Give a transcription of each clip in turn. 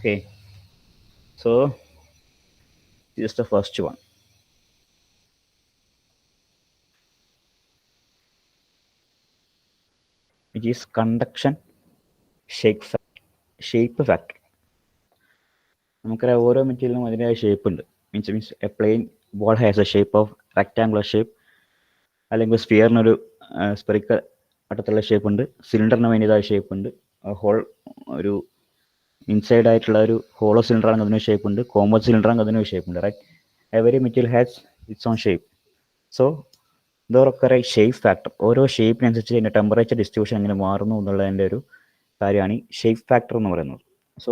Okay, so this is the first one. Which is conduction shape factor. നമുക്കറിയാം ഓരോ മെറ്റീരിയലിനും അതിൻ്റെതായ shape ഉണ്ട്. Means a plane wall has a shape of rectangular shape, അല്ലെങ്കിൽ സ്ഫിയറിനൊരു spherical വട്ടത്തുള്ള shape ഉണ്ട്, സിലിണ്ടറിന് അതിൻ്റെതായ ഷേപ്പ് ഉണ്ട്, ഹോൾ ഒരു ഇൻസൈഡ് ആയിട്ടുള്ള ഒരു ഹോളോ സിലിണ്ടർ ആണെങ്കിൽ അതിന് ഷേപ്പ് ഉണ്ട്, കോമ്പൗണ്ട് സിലിണ്ടർ ആണെങ്കിൽ അതിന് ഷേപ്പ് ഉണ്ട്. Right, every material has its own shape. So ഇതൊക്കെ ഷേപ്പ് ഫാക്ടർ. ഓരോ ഷേപ്പിനനുസരിച്ച് അതിൻ്റെ ടെമ്പറേച്ചർ ഡിസ്ട്രിബ്യൂഷൻ എങ്ങനെ മാറുന്നു എന്നുള്ളതിൻ്റെ ഒരു കാര്യമാണ് ഈ ഷേപ്പ് ഫാക്ടർ എന്ന് പറയുന്നത്. So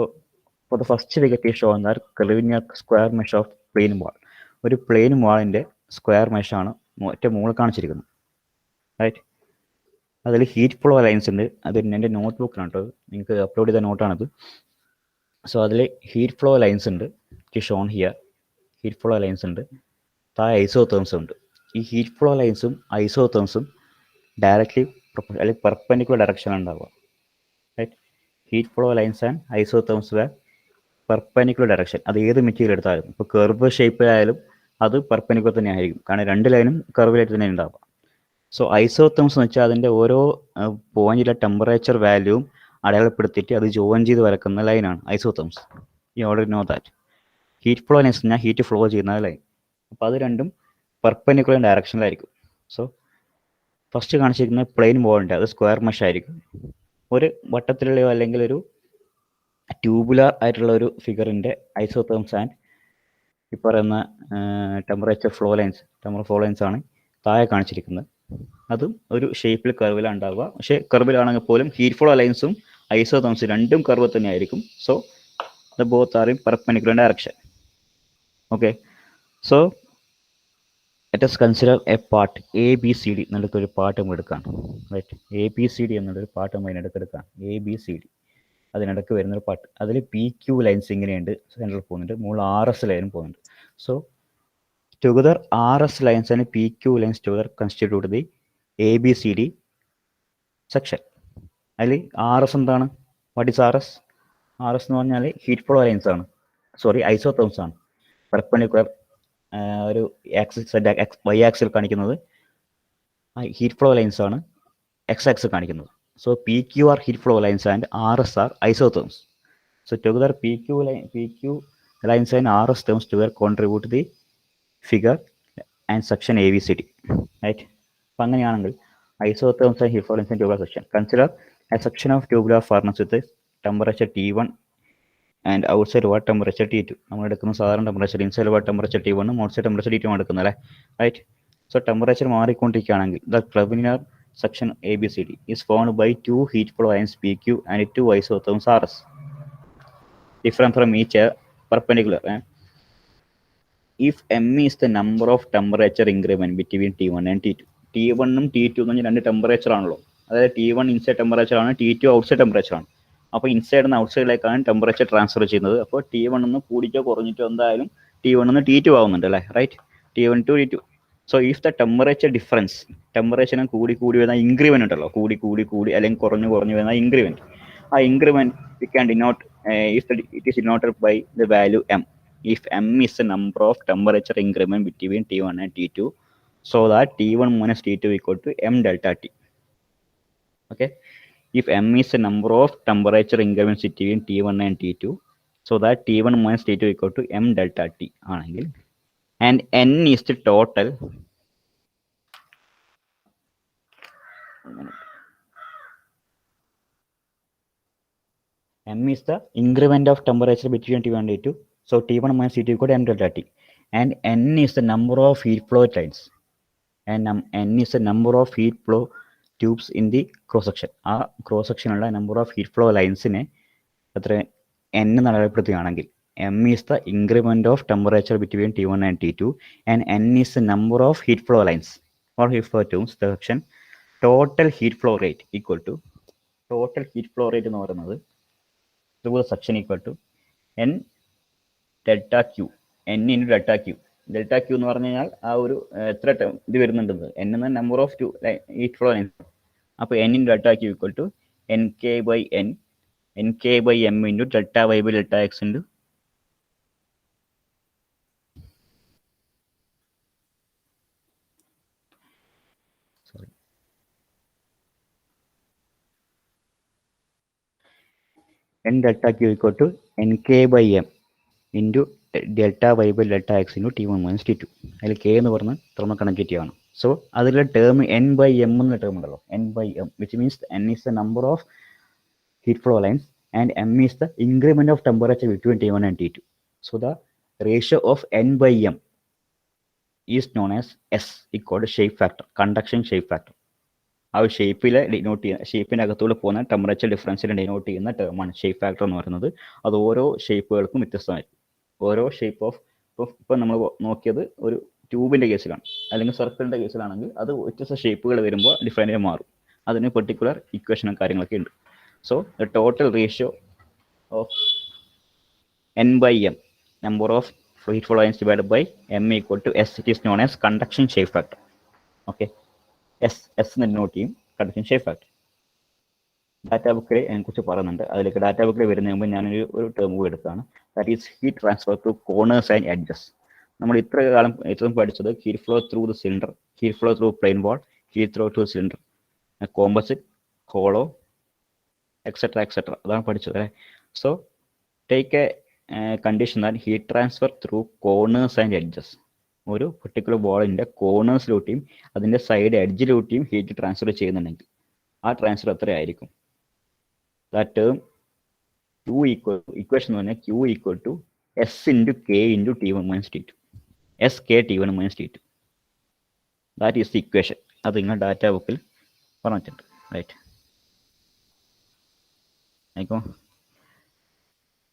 for the first we get shown that curvilinear square mesh of plane wall. ഒരു പ്ലെയിൻ വാളിൻ്റെ സ്ക്വയർ മെഷാണ് ഏറ്റവും മുകളിൽ കാണിച്ചിരിക്കുന്നത്. റൈറ്റ്, അതിൽ ഹീറ്റ് ഫ്ലോ ലൈൻസ് ഉണ്ട്. അത് എൻ്റെ നോട്ട് ബുക്കിലാണ് കേട്ടോ, നിങ്ങൾക്ക് അപ്ലോഡ് ചെയ്ത നോട്ടാണത്. സോ അതിൽ ഹീറ്റ് ഫ്ലോ ലൈൻസ് ഉണ്ട്, shown here. Heat flow lines ഉണ്ട്, താഴെ ഐസോതേംസ് ഉണ്ട്. ഈ ഹീറ്റ് ഫ്ലോ ലൈൻസും ഐസോതേംസും ഡയറക്റ്റ്ലി അല്ലെങ്കിൽ പെർപെൻഡിക്കുലർ ഡയറക്ഷനാണ് ഉണ്ടാവുക. Right, heat flow lines and isotherms were perpendicular direction. അത് ഏത് മെറ്റീരിയൽ എടുത്താലും, ഇപ്പോൾ കർവ് ഷേപ്പിലായാലും അത് പെർപെൻഡിക്കുലർ തന്നെ ആയിരിക്കും, കാരണം രണ്ട് ലൈനും കർവിലായിട്ട് തന്നെ ഉണ്ടാവുക. സോ ഐസോതേംസ് എന്ന് വെച്ചാൽ അതിൻ്റെ ഓരോ പോയിന്റിലെ ടെമ്പറേച്ചർ വാല്യൂവും അടയാളപ്പെടുത്തിയിട്ട് അത് ജോയിൻ ചെയ്ത് വരക്കുന്ന ലൈനാണ് isotherms. You already know that. Heat flow lines ഞാൻ ഹീറ്റ് ഫ്ലോ ചെയ്യുന്ന ലൈൻ. അപ്പോൾ അത് രണ്ടും പെർപെൻഡിക്കുലർ ഡയറക്ഷനിലായിരിക്കും. സോ ഫസ്റ്റ് കാണിച്ചിരിക്കുന്ന പ്ലെയിൻ ബോളിൻ്റെ അത് സ്ക്വയർ മെഷ് ആയിരിക്കും. ഒരു വട്ടത്തിലുള്ളയോ അല്ലെങ്കിൽ ഒരു ട്യൂബുലാർ ആയിട്ടുള്ള ഒരു ഫിഗറിൻ്റെ ഐസോതേംസ് ആൻഡ് ഈ പറയുന്ന ടെമ്പറേച്ചർ ഫ്ലോ ലൈൻസ് ആണ് താഴെ കാണിച്ചിരിക്കുന്നത്. അതും ഒരു ഷേപ്പിൽ കർവിലാണ് ഉണ്ടാവുക. പക്ഷേ കർവിലാണെങ്കിൽ പോലും ഹീറ്റ് ഫ്ലോ ലൈൻസും ഐസോതേംസും രണ്ടും കർവ് തന്നെ ആയിരിക്കും. So the both are in perpendicular direction. Okay, so let us consider a part ABCD എന്നുള്ളൊരു പാട്ട് നമ്മൾ എടുക്കാം. റൈറ്റ്, ABCD എന്നുള്ളൊരു പാട്ട് നമ്മൾ അതിനിടയ്ക്ക് എടുക്കാം. ABCD അതിനിടയ്ക്ക് വരുന്നൊരു പാട്ട്. അതിൽ PQ ലൈൻസ് ഇങ്ങനെയുണ്ട്, സെൻട്രൽ പോകുന്നുണ്ട്, മുകളിൽ RS ലൈനും പോകുന്നുണ്ട്. So together RS lines and PQ lines together constitute the ABCD section. അതിൽ RS എന്താണ്? What is RS? RS എന്ന് പറഞ്ഞാൽ ഹീറ്റ് ഫ്ലോ ലൈൻസ് ആണ്, ഐസോതേംസ് ആണ്. പെർപെൻഡിക്കുലർ ഒരു ആക്സിസ് വൈ ആക്സിൽ കാണിക്കുന്നത് ഹീറ്റ് ഫ്ലോ ലൈൻസ് ആണ്, എക്സ് ആക്സിൽ കാണിക്കുന്നത്. So PQ are heat flow lines and RS are isotherms. So together PQ lines and RS terms together contribute to the figure and section ABCD. Right? അപ്പോൾ അങ്ങനെയാണെങ്കിൽ isotherms and heat flow lines and tubular section. Consider a section of tubular furnace with temperature T1 and outside water temperature T2. നമ്മൾ എടുക്കുന്ന സാധാരണ temperature inside water temperature T1 outside temperature T2 ആണ് എടുക്കുന്നത് അല്ലേ. Right, so temperature മാറിക്കൊണ്ടിരിക്കുകയാണെങ്കിൽ the curvilinear section ABCD is formed by two heat flow lines PQ and two isotherms RS, different from each perpendicular. If M is the number of temperature increment between T1 and T2. T1 ഉം T2 എന്ന് പറഞ്ഞാൽ രണ്ട് temperature ആണല്ലോ. അതായത് T1 inside temperature ആണ്, T2 outside temperature ആണ്. അപ്പോൾ inside നിന്ന് ഔട്ട്സൈഡിലേക്കാണ് ടെമ്പറേച്ചർ ട്രാൻസ്ഫർ ചെയ്യുന്നത്. അപ്പോൾ T1 നിന്ന് കൂടിച്ചോ കുറഞ്ഞിട്ടോ എന്തായാലും T1 നിന്ന് T2 ആവുന്നുണ്ട് അല്ലേ. Right, T1 to T2. So if the temperature difference, ടെമ്പറേച്ചറിന് കൂടി വരുന്ന ഇൻക്രിമെന്റ് ഉണ്ടല്ലോ, കൂടി അല്ലെങ്കിൽ കുറഞ്ഞു വരുന്ന ഇൻക്രിമെന്റ്, ആ increment we can denote if it is denoted by the value M. If M is the number of temperature increment between T1 and T2, so that T1 minus T2 equal to M delta T. Okay, if M is the number of temperature increments between T1 and T2, so that T1 minus T2 equal to M delta T ആണെങ്കിൽ, and N is the total M is the increment of temperature between T1 and T2, so T1 minus T2 equal to M delta T, and N is the number of heat flow lines, and N is the number of heat flow tubes in the cross section. ആ cross സെക്ഷനുള്ള number of heat flow ലൈൻസിനെ എത്ര N എന്ന് അടയാളപ്പെടുത്തുകയാണെങ്കിൽ, M is the increment of temperature between T1 and T2, and N is the number of heat flow lines or heat flow tubes. The section total heat flow rate equal to total heat flow rate എന്ന് പറയുന്നത് through the section equal to N delta Q, N into delta Q. Delta Q എന്ന് പറഞ്ഞു കഴിഞ്ഞാൽ ആ ഒരു എത്ര ഇത് വരുന്നുണ്ടെന്ന്, N എന്ന number of heat flow lines. അപ്പോൾ N in delta Q equal to NK by N nk by m into delta y by delta x into n delta q equal to nk by m into delta y by delta x into t1 minus t2. അതിൽ k എന്ന് പറഞ്ഞ thermal conductivity ആണ്. So അതിലെ term n by m എന്ന term ഉണ്ടല്ലോ, n by m, which means n is the number of heat flow lines and m is the increment of temperature between T1 and T2. So the ratio of n by m is known as S, equal to shape factor, conduction shape factor. ആ ഒരു ഷേപ്പിലെ denote ചെയ്യുന്ന, ഷേപ്പിൻ്റെ അകത്തൂടെ പോകുന്ന temperature ഡിഫറൻസിനെ denote ചെയ്യുന്ന ടേമാണ് shape factor എന്ന് പറയുന്നത്. അത് ഓരോ ഷേപ്പുകൾക്കും വ്യത്യസ്തമായിരിക്കും. ഓരോ ഷേപ്പ് ഓഫ്, ഇപ്പം നമ്മൾ നോക്കിയത് ഒരു ട്യൂബിൻ്റെ കേസിലാണ്, അല്ലെങ്കിൽ സർക്കിളിൻ്റെ കേസിലാണെങ്കിൽ അത് വ്യത്യസ്ത ഷേപ്പുകൾ വരുമ്പോൾ ഡിഫറൻറ്റ് മാറും. അതിന് പെർട്ടിക്കുലർ ഇക്വേഷനും കാര്യങ്ങളൊക്കെ ഉണ്ട്. So the total ratio of n by m, number of heat flow lines divided by m equal to S, it is known as conduction shape factor. Okay, S എന്ന് denote ചെയ്യും conduction shape factor. Data ബുക്കിൽ അതിനെക്കുറിച്ച് പറയുന്നുണ്ട്. അതിലേക്ക് data ബുക്കിൽ വരുന്നതിന് മുമ്പ് ഞാനൊരു ടേം കൂടി എടുത്താണ്. That is heat transfer through corners and edges. നമ്മൾ ഇത്രയും പഠിച്ചത് heat flow through the cylinder, heat flow through plane wall, heat flow through cylinder, composite, hollow, etcetera etcetera, അതാണ് പഠിച്ചത് അല്ലേ. So take a condition that heat transfer through corners and edges. ഒരു particular ബോളിൻ്റെ കോർണേഴ്സിലൂട്ടിയും അതിൻ്റെ സൈഡ് എഡ്ജിലൂട്ടിയും heat transfer ചെയ്യുന്നുണ്ടെങ്കിൽ ആ ട്രാൻസ്ഫർ എത്രയായിരിക്കും? That term Q equal, equation എന്ന് പറഞ്ഞാൽ Q equal to S into K into T1 minus T2, SK T1 minus T2. That is the equation. അത് നിങ്ങൾ ഡാറ്റ ബുക്കിൽ പറഞ്ഞിട്ടുണ്ട്, റൈറ്റ്. ആയിക്കോ,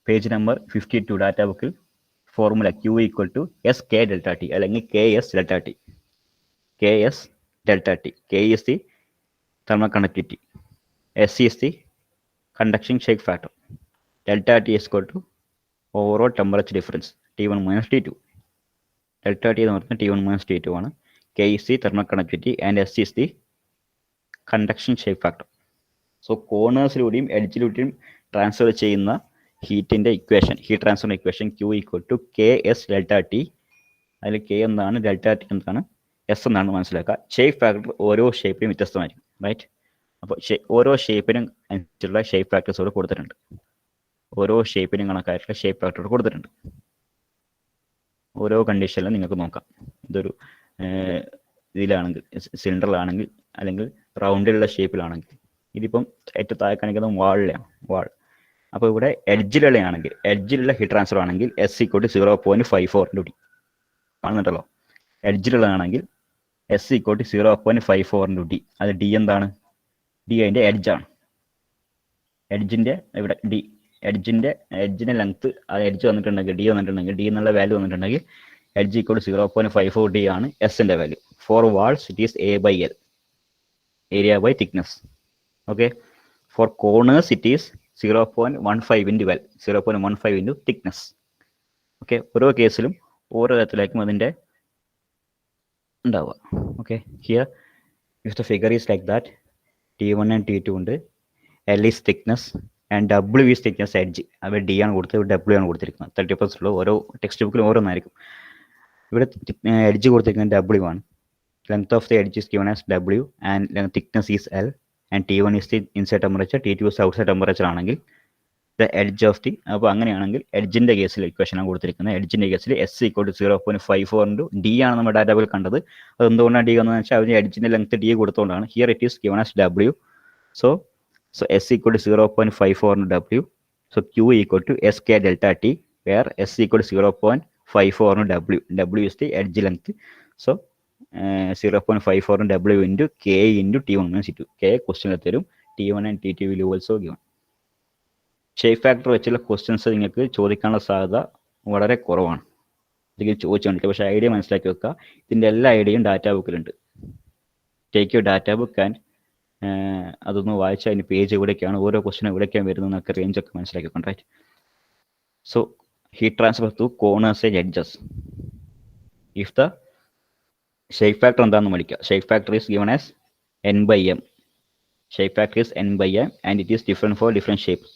പേജ് നമ്പർ 52 ഡാറ്റ ബുക്കിൽ formula Q equal to SK delta T അല്ലെങ്കിൽ KS delta T. KS delta T, K is the thermal conductivity, S is the conduction shape factor, delta T is equal to overall temperature difference T1 minus T2. Delta T എന്ന് പറയുന്നത് T1 minus T2 ആണ്. K is the thermal conductivity and S is the conduction shape factor. So കോർണേഴ്സിലൂടെയും എഡ്ജിലൂടെയും transfer ചെയ്യുന്ന ഹീറ്റിൻ്റെ equation, heat transfer equation Q equal to KS delta T. അതിൽ K എന്താണ്, delta T എന്താണ്, S എന്നാണ് മനസ്സിലാക്കുക. ഷേപ്പ് ഫാക്ടർ ഓരോ ഷേപ്പിനും വ്യത്യസ്തമായിരിക്കും, റൈറ്റ്. അപ്പോൾ ഓരോ ഷേപ്പിനും അനുസരിച്ചുള്ള ഷേപ്പ് ഫാക്ടേഴ്സ് ഇവിടെ കൊടുത്തിട്ടുണ്ട്. ഓരോ ഷേപ്പിനും കണക്കായിട്ടുള്ള ഷേപ്പ് ഫാക്ടർ കൊടുത്തിട്ടുണ്ട്. ഓരോ കണ്ടീഷനിലും നിങ്ങൾക്ക് നോക്കാം. ഇതൊരു ഇതിലാണെങ്കിൽ, സിലിണ്ടറിലാണെങ്കിൽ, അല്ലെങ്കിൽ റൗണ്ടിലുള്ള ഷേപ്പിലാണെങ്കിൽ. ഇതിപ്പം ഏറ്റവും താഴെ കാണിക്കുന്ന വാളിലാണ്, വാൾ. അപ്പോൾ ഇവിടെ എഡ്ജിലുള്ളയാണെങ്കിൽ, എഡ്ജിലുള്ള ഹീറ്റ് ട്രാൻസ്ഫർ ആണെങ്കിൽ S equal to 0.54 into D കാണുന്നുണ്ടല്ലോ. എഡ്ജിലുള്ളതാണെങ്കിൽ S equal to 0.54 into D. അത് ഡി എന്താണ്? ഡി അതിൻ്റെ എഡ്ജാണ്. എഡ്ജിൻ്റെ ഇവിടെ ഡി, എഡ്ജിൻ്റെ ലെങ്ത്ത്, ആ എഡ്ജ് വന്നിട്ടുണ്ടെങ്കിൽ, ഡി വന്നിട്ടുണ്ടെങ്കിൽ, ഡി എന്നുള്ള വാല്യൂ വന്നിട്ടുണ്ടെങ്കിൽ എഡ്ജ് ഈക്വൽ ടു 0.54 ഡി ആണ് എസിൻ്റെ value. For walls it is A by L, area by thickness. Okay, for corners it is 0.15 into well, 0.15 into thickness. Okay, ഓരോ കേസിലും ഓരോ തരത്തിലായിരിക്കും അതിൻ്റെ ഉണ്ടാവുക. Okay, here if the figure is like that, T1 and T2 ഉണ്ട്, L is thickness and W is thickness edge. അവർ D ആണ് കൊടുത്തത്, ഇവിടെ W ആണ് കൊടുത്തിരിക്കുന്നത്. 30% ഉള്ള ഓരോ ടെക്സ്റ്റ് ബുക്കിലും ഓരോന്നായിരിക്കും. ഇവിടെ എഡ്ജ് കൊടുത്തിരിക്കുന്നത് W ആണ്. Length of the edge is given as W and thickness is L and T1 is the inside temperature, T2 is outside temperature ആണെങ്കിൽ ദ എഡ്ജ് ഓഫ് ദി. അപ്പോൾ അങ്ങനെയാണെങ്കിൽ എഡ്ജിൻ്റെ കേസിൽ ഇക്വേഷനാണ് കൊടുത്തിരിക്കുന്നത്. എഡ്ജിൻ്റെ കേസിൽ S equal to 0.54 into D ആണ് നമ്മുടെ ഡാറ്റ ബുക്കിൽ കണ്ടത്. അത് എന്തുകൊണ്ടാണ് ഡി വന്നതെന്ന് വെച്ചാൽ അതിന് എഡ്ജിൻ്റെ ലെങ്ത് ഡി കൊടുത്തുകൊണ്ടാണ്. Here it is given as W. So S equal to 0.54 into W. So Q equal to SK delta T, where S equal to 0.54 into W. W is the edge length. So 0.54 into W into K into T1 minus T2. K question തരും, T1 and T2 will also given. Shape factor വെച്ചുള്ള questions നിങ്ങൾക്ക് ചോദിക്കാനുള്ള സാധ്യത വളരെ കുറവാണ്. ഇതിൽ ചോദിച്ചുകൊണ്ട്, പക്ഷേ ഐഡിയ മനസ്സിലാക്കി വെക്കുക. ഇതിൻ്റെ എല്ലാ ഐഡിയയും ഡാറ്റ ബുക്കിലുണ്ട്. Take your data book and അതൊന്ന് വായിച്ചാൽ അതിന് പേജ് എവിടേക്കാണ്, ഓരോ ക്വസ്റ്റ്യൻ എവിടേക്കാണ് വരുന്നതെന്നൊക്കെ റേഞ്ചൊക്കെ മനസ്സിലാക്കിക്കൊണ്ട്, right. So heat transfer to corners and edges. If the shape factor എന്താണെന്ന് പഠിക്കുക. Shape factor is given as N by M. Shape factor is N by M and it is different for different shapes.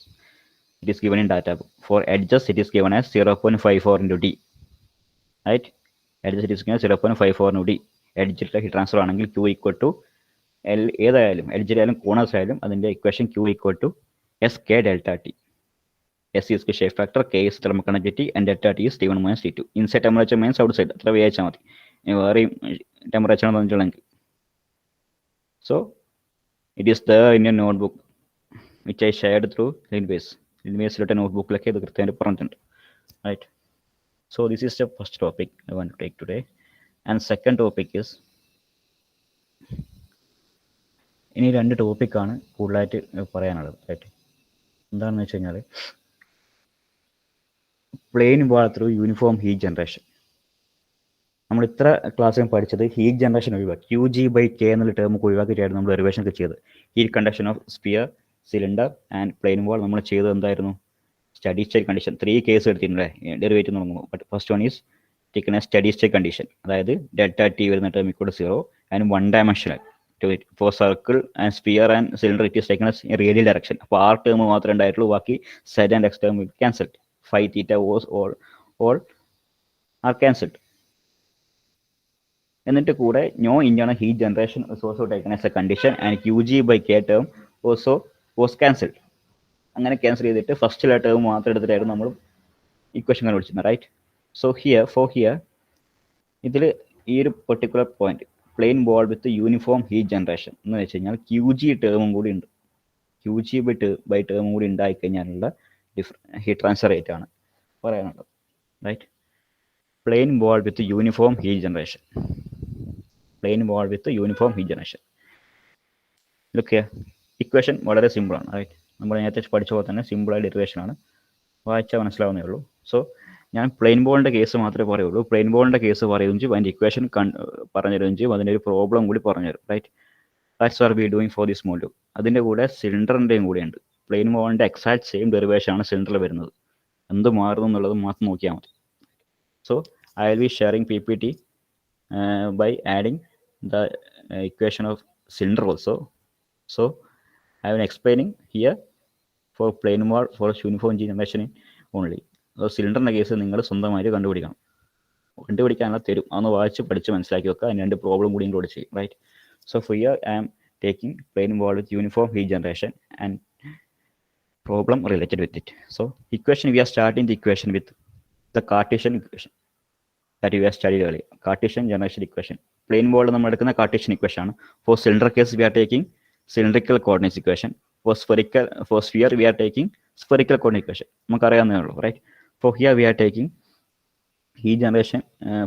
it is given in data book. For edges, it is given as 0.54 into d. Right? Edges it is given 0.54 into d. എഡ്ജിലെ heat transfer ആണെങ്കിൽ Q equal to L ഏതായാലും എഡ്ജിലായാലും corners ആയാലും അതിൻ്റെ equation Q equal to SK delta T. S is the shape factor, K is thermal conductivity, and delta T is T1 minus T2. Inside temperature means outside. അത്ര വിചാരിച്ചാൽ മതി. വേറെ temperature എന്ന് പറഞ്ഞിട്ടുണ്ടെങ്കിൽ. So, it is there in your notebook, which I shared through Linbase. Linbase notebook-ലൊക്കെ ഇത് കൃത്യമായിട്ട് പറഞ്ഞിട്ടുണ്ട്. Right? So, this is the first topic I want to take today. And second topic is, ഇനി രണ്ട് ടോപ്പിക്കാണ് കൂടുതലായിട്ട് പറയാനുള്ളത്. റൈറ്റ്? എന്താണെന്ന് വെച്ച് കഴിഞ്ഞാൽ പ്ലെയിൻ വാൾ ത്രൂ യൂണിഫോം ഹീറ്റ് ജനറേഷൻ. നമ്മൾ ഇത്ര ക്ലാസ്സിലും പഠിച്ചത് ഹീറ്റ് ജനറേഷൻ ഒഴിവാക്കി QG/K എന്നുള്ള ടേം ഒഴിവാക്കിയിട്ടായിരുന്നു നമ്മൾ ഡെറിവേഷൻ ഒക്കെ ചെയ്തത്. Heat conduction of sphere, cylinder and plane wall നമ്മൾ ചെയ്തത് എന്തായിരുന്നു? Steady state condition. 3 കേസ് എടുത്തിട്ടുണ്ടല്ലേ ഡെറിവേറ്റീവ് തുടങ്ങുമ്പോൾ. But first one is taken as steady state condition. അതായത് ഡെൽറ്റ ടി വരുന്ന term equal to 0 and 1 dimensional. For circle and sphere and cylinder it is taken as radial direction. അപ്പോൾ R term മാത്രമേ ഉണ്ടായിട്ടുള്ളൂ, ബാക്കി Z and X term cancelled. Phi, theta, was all are cancelled. എന്നിട്ട് കൂടെ no internal heat generation is also taken as a condition and QG/K term also was cancelled. അങ്ങനെ cancel ചെയ്തിട്ട് ഫസ്റ്റിലെ term മാത്രം എടുത്തിട്ടായിരുന്നു നമ്മൾ ഇക്വേഷൻ കണ്ടുപിടിച്ചിരുന്നത്. റൈറ്റ്? സോ ഹിയർ ഇതിൽ ഈ ഒരു particular point plane ball with uniform heat generation എന്ന് വെച്ച് കഴിഞ്ഞാൽ QG ടേമും കൂടി ഉണ്ട്. QG/K ടേമും കൂടി ഉണ്ടായിക്കഴിഞ്ഞാലുള്ള ഹീറ്റ് ട്രാൻസ്ഫർ റേറ്റ് ആണ് പറയാനുള്ളത്. Right? Plane ball with uniform heat generation. ഇതൊക്കെ ഇക്വേഷൻ വളരെ സിമ്പിളാണ്. റൈറ്റ്? നമ്മൾ നേരത്തെ പഠിച്ച പോലെ തന്നെ സിമ്പിളായ ഡെറിവേഷൻ ആണ്, വായിച്ചാൽ മനസ്സിലാവുന്നേ ഉള്ളൂ. സോ ഞാൻ പ്ലെയിൻ ബോളിൻ്റെ കേസ് മാത്രമേ പറയുള്ളൂ. പ്ലെയിൻ ബോളിൻ്റെ കേസ് പറയുകയും ചെയ്യും, അതിൻ്റെ ഇക്വേഷൻ പറഞ്ഞു തരുകയും ചെയ്യും, അതിൻ്റെ ഒരു പ്രോബ്ലം കൂടി പറഞ്ഞു തരും. Right? That's are we doing for this module. അതിൻ്റെ കൂടെ സിലിണ്ടറിൻ്റെയും കൂടെയുണ്ട്. പ്ലെയിൻ ബോളിൻ്റെ എക്സാക്ട് സെയിം ഡെറിവേഷൻ ആണ് സിലിണ്ടറിൽ വരുന്നത്. എന്ത് മാറുന്നു എന്നുള്ളത് മാത്രം നോക്കിയാൽ മതി. So I will be sharing PPT by adding the equation of cylinder also. So I am explaining here for plane wall for uniform generation only. So സിലിണ്ടറിൻ്റെ കേസ് നിങ്ങൾ സ്വന്തമായിട്ട് കണ്ടുപിടിക്കാനുള്ള തരും. അതൊന്ന് വായിച്ച് പഠിച്ച് മനസ്സിലാക്കി വെക്കുക. അതിന് രണ്ട് പ്രോബ്ലം കൂടി ഇൻക്ലൂഡ് ചെയ്യും. Right? So here I am taking plane wall with uniform heat generation and problem related with it. So equation, we are starting the equation with the Cartesian equation that we have studied earlier. Cartesian generation equation. Plane wall നമ്മൾ എടുക്കുന്ന Cartesian equation ആണ്. For cylinder case we are taking cylindrical coordinates equation. For sphere we are taking spherical coordinate equation. നമുക്കറിയാവുന്നേ ഉള്ളൂ. Right? For here we are taking heat generation.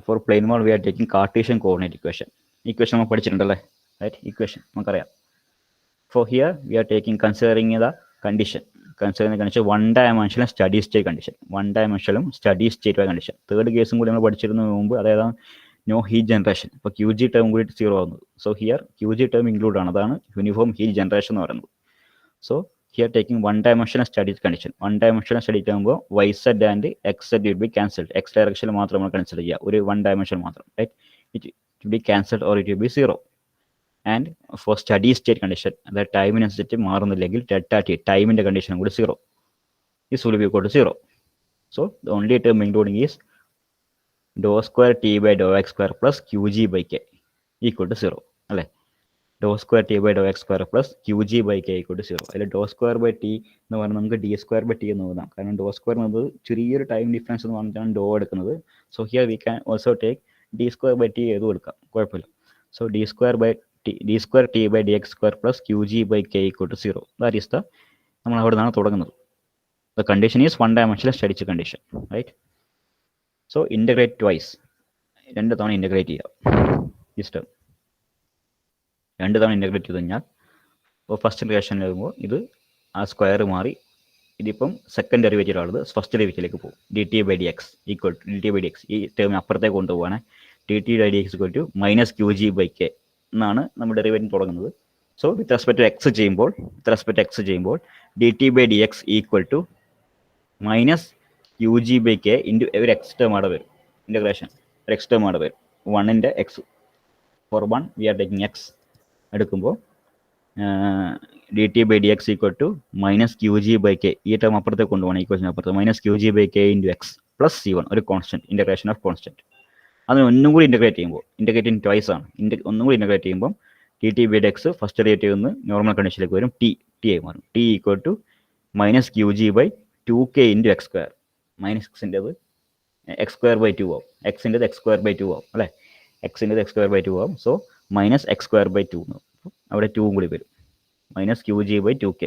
For plane wall we are taking Cartesian coordinate equation. Equation നമ്മൾ പഠിച്ചിട്ടുണ്ടല്ലേ? Right? Equation നമുക്കറിയാം. For here we are taking considering the condition 1 dimensional steady state condition. 1 dimensional steady state condition. Third കേസും കൂടി നമ്മൾ പഠിച്ചിരുന്നതിന് മുമ്പ്, അതായത് no heat generation. ഇപ്പോൾ QG term കൂടി 0 ആകുന്നത്. So here QG term include ആണ്. അതാണ് യൂണിഫോം ഹീറ്റ് ജനറേഷൻ എന്ന് പറയുന്നത്. So here taking 1 dimensional steady condition. 1 dimensional steady ആകുമ്പോൾ YZ and XZ will be cancelled. X ഡയറക്ഷനിൽ മാത്രം നമ്മൾ കൺസിഡർ ചെയ്യുക, ഒരു 1 dimension മാത്രം. Right? It will be cancelled or it will be 0. And for steady state condition, that ടൈമിനനുസരിച്ച് മാറുന്നില്ലെങ്കിൽ delta T ടൈമിൻ്റെ കണ്ടീഷനും കൂടി 0. This will be equal to 0. So the only term including is dou square T by dou X square plus QG/K equal to 0. അല്ലേ? dou square T by dou X square plus QG/K equal to 0. അതിൽ dou square by T എന്ന് പറഞ്ഞാൽ നമുക്ക് D square by T എന്ന് എഴുതാം. കാരണം dou square എന്നത് ചെറിയൊരു ടൈം ഡിഫറൻസ് എന്ന് പറഞ്ഞിട്ടാണ് ഡോ എടുക്കുന്നത്. So here we can also take D square by T എഴുതും എടുക്കാം, കുഴപ്പമില്ല. So D square T by dx square plus QG/K equal to 0. That is the നമ്മൾ അവിടെ നിന്നാണ് തുടങ്ങുന്നത്. The condition is 1 dimensional steady state condition. Right? So integrate twice. 2 തവണ integrate ചെയ്യാം. This term 2 തവണ ഇൻ്റഗ്രേറ്റ് ചെയ്ത് കഴിഞ്ഞാൽ ഫസ്റ്റ് ഇൻ്റഗ്രേഷൻ വരുമ്പോൾ ഇത് ആ സ്ക്വയർ മാറി ഇതിപ്പം സെക്കൻഡ് ഡെറിവേറ്റീവ് ആണത് ഫസ്റ്റ് ഡെറിവേറ്റീവിലേക്ക് പോകും. dt/dx ഈക്വൽ ടു dt/dx ഈ ടേം അപ്പുറത്തേക്ക് കൊണ്ടുപോകാൻ dt/dx ഈക്വൽ ടു -QG/K എന്നാണ് നമ്മൾ ഡെറിവേറ്റീവ് തുടങ്ങുന്നത്. So with respect to X ചെയ്യുമ്പോൾ dt/dx equal to -QG/K into ഒരു എക്സ് ടേം അവിടെ വരും. ഇൻ്റഗ്രേഷൻ ഒരു എക്സ് ടേം അവിടെ വരും. 1ൻ്റെ X for 1 we are taking X എടുക്കുമ്പോൾ D T by D X equal to minus Q G by K. ഈ ടേം അപ്പുറത്തേക്ക് കൊണ്ടുപോകണം, ഈക്വേഷൻ അപ്പുറത്ത്. Minus Q G by K into X plus C one, ഒരു constant, integration of constant. അത് ഒന്നും കൂടി integrate ചെയ്യുമ്പോൾ, ഇൻ്റഗ്രേറ്റിംഗ് ട്വൈസ് ആണ്, ഒന്നും കൂടി ഇൻ്റഗ്രേറ്റ് ചെയ്യുമ്പോൾ T T by D X first date നിന്ന് നോർമൽ കണ്ടീഷനിലേക്ക് വരും, ടി ആയി മാറും. T equal to minus Q G by 2k into X square. Minus എക്സിൻ്റെത് എക്സ് സ്ക്വയർ ബൈ 2 ആവും, എക്സിൻ്റെത് എക്സ് സ്ക്വയർ ബൈ 2 ആവും അല്ലേ, എക്സിൻ്റെത് എക്സ് സ്ക്വയർ ബൈ 2 ആവും. So minus X square by 2 അവിടെ 2 കൂടി വരും, minus Q G by 2k.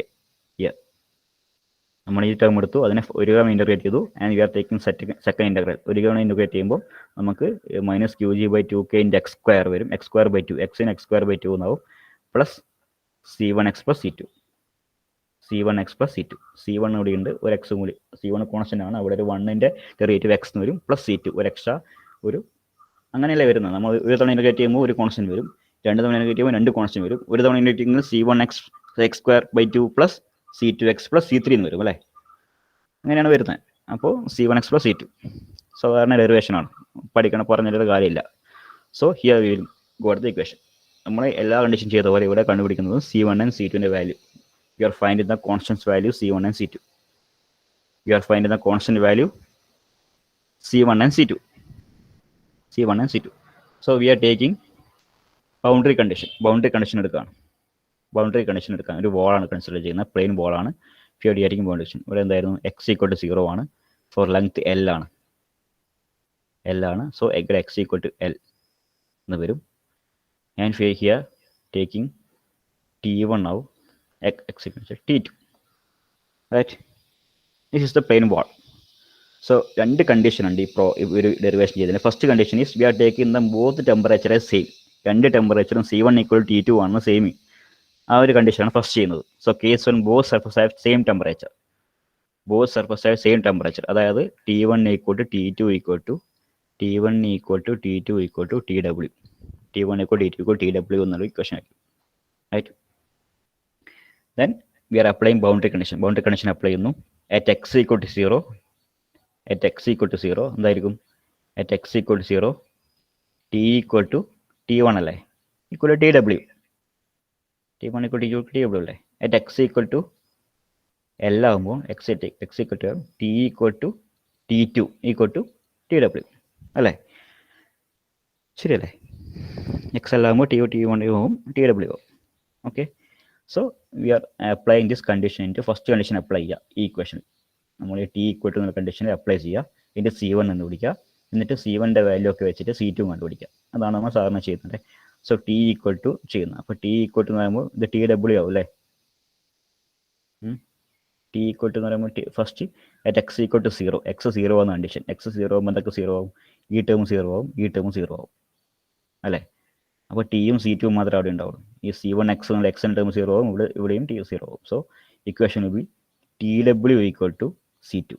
നമ്മൾ ഈ ടേം എടുത്തു, അതിനെ ഒരു തവണ ഇൻ്റഗ്രേറ്റ് ചെയ്തു, and we are taking second integral. ഒരു തവണ ഇൻ്റഗ്രേറ്റ് ചെയ്യുമ്പോൾ നമുക്ക് minus Q G by 2k into X square വരും, എക്സ് സ്ക്വയർ ബൈ 2, എക്സിന് എക്സ് സ്ക്വയർ ബൈ 2 എന്നാവും, plus C one x plus C two, C one x plus C two. C one ഇവിടെ ഉണ്ട്, ഒരു എക്സും കൂടി, സി വൺ കോൺസ്റ്റന്റ് ആണ്, അവിടെ ഒരു 1ന്റെ ഡെറിവേറ്റീവ് എക്സ് എന്ന് വരും, പ്ലസ് സി ടു, ഒരു എക്സ്ട്രാ ഒരു, അങ്ങനെയല്ലേ വരുന്നത്. നമ്മൾ ഒരു തവണ ഇൻ്റഗ്രേറ്റ് ചെയ്യുമ്പോൾ ഒരു കോൺസ്റ്റന്റ് വരും, രണ്ട് തവണ ഇൻ്റഗ്രേറ്റ് ചെയ്യുമ്പോൾ രണ്ട് കോൺസ്റ്റന്റ് വരും. ഒരു തവണ ഇൻ്റഗ്രേറ്റ് ചെയ്യുന്നത് C one x square by 2 plus C two x plus C three എന്ന് വരും അല്ലേ, അങ്ങനെയാണ് വരുന്നത്. അപ്പോൾ C one x plus C two സാധാരണ ഡെറിവേഷനാണ്, പഠിക്കണം, പറഞ്ഞിട്ട് കാര്യമില്ല. So here we will got the equation. നമ്മൾ എല്ലാ കണ്ടീഷൻ ചെയ്ത പോലെ ഇവിടെ കണ്ടുപിടിക്കുന്നത് സി വൺ ആൻഡ് സി ടുവിൻ്റെ value. You are finding the constants value C1 and C2. You are finding the constant value C1 and C2. C1 and C2. So we are taking boundary condition. Boundary condition എടുക്കുകയാണ്. Boundary condition എടുക്കാൻ ഒരു ബോളാണ് consider ചെയ്യുന്നത്, plain ബോളാണ്. Fear ഡിയാറ്റിംഗ് ബൗണ്ടേഷൻ ഇവിടെ എന്തായിരുന്നു, X equal to 0 ആണ്, four length L ആണ്, so ഇവിടെ X equal to L എന്ന് വരും. And fear here taking T1 now x equals to T2, right? This is the plane ball. So രണ്ട് condition ഉണ്ട് ഈ ഒരു ഡെറിവേഷൻ ചെയ്തതിന്. First condition is we are taking them both temperature as same. രണ്ട് ടെമ്പറേച്ചറും C1 equal T2 ആണ്, same. ആ ഒരു കണ്ടീഷനാണ് ഫസ്റ്റ് ചെയ്യുന്നത്. So case one both surface have same temperature, both surface have same temperature, അതായത് T1 equal to T2 equal to T1 equal to T2 equal to TW, T1 equal T2 equal TW എന്നുള്ള equation ആയിരിക്കും, right? Then we are applying boundary condition. Boundary condition apply ചെയ്യുന്നു. At x equal to 0, at x equal to 0 എന്തായിരിക്കും, at x equal to 0 t equal to T1 അല്ലേ, equal to TW, T1 equal to TW അല്ലേ. at x equal to L ആകുമ്പോൾ x equal to t equal to T2 equal to TW അല്ലേ, ശരിയല്ലേ? x L ആകുമ്പോൾ T1 ആകും, TW ആകും. Okay, so we R applying this condition into first condition apply ചെയ്യുക ഈ equation. നമ്മൾ T equal to എന്ന കണ്ടീഷനിൽ അപ്ലൈ ചെയ്യുക, ഇതിൻ്റെ C1 എന്ന് പിടിക്കുക, എന്നിട്ട് C1ൻ്റെ വാല്യൂ ഒക്കെ വെച്ചിട്ട് C2 കണ്ടുപിടിക്കുക. അതാണ് നമ്മൾ സാധാരണ ചെയ്യുന്നത്. സോ ടി ഈക്വൽ ടു ചെയ്യുന്നത്. അപ്പോൾ ടി ഈക്വൽ ടു എന്ന് പറയുമ്പോൾ ഇത് TW ആവും അല്ലേ. ടി ഈക്വൽ ടു എന്ന് പറയുമ്പോൾ first at x equal to 0, x 0 ആവുന്ന കണ്ടീഷൻ. എക്സ് 0 ആകുമ്പോൾ എന്തൊക്കെ 0 ആവും, ഈ ടേം 0 ആവും, ഈ ടേം 0 ആവും അല്ലേ. അപ്പോൾ ടിയും C2 മാത്രമേ അവിടെ ഉണ്ടാവുള്ളൂ. ഈ C1 എക്സ് എന്നുള്ള എക്സിൻ്റെ ടേം 0 ആവും, ഇവിടെയും ടി 0 ആവും. So equation will be TW equal to C2.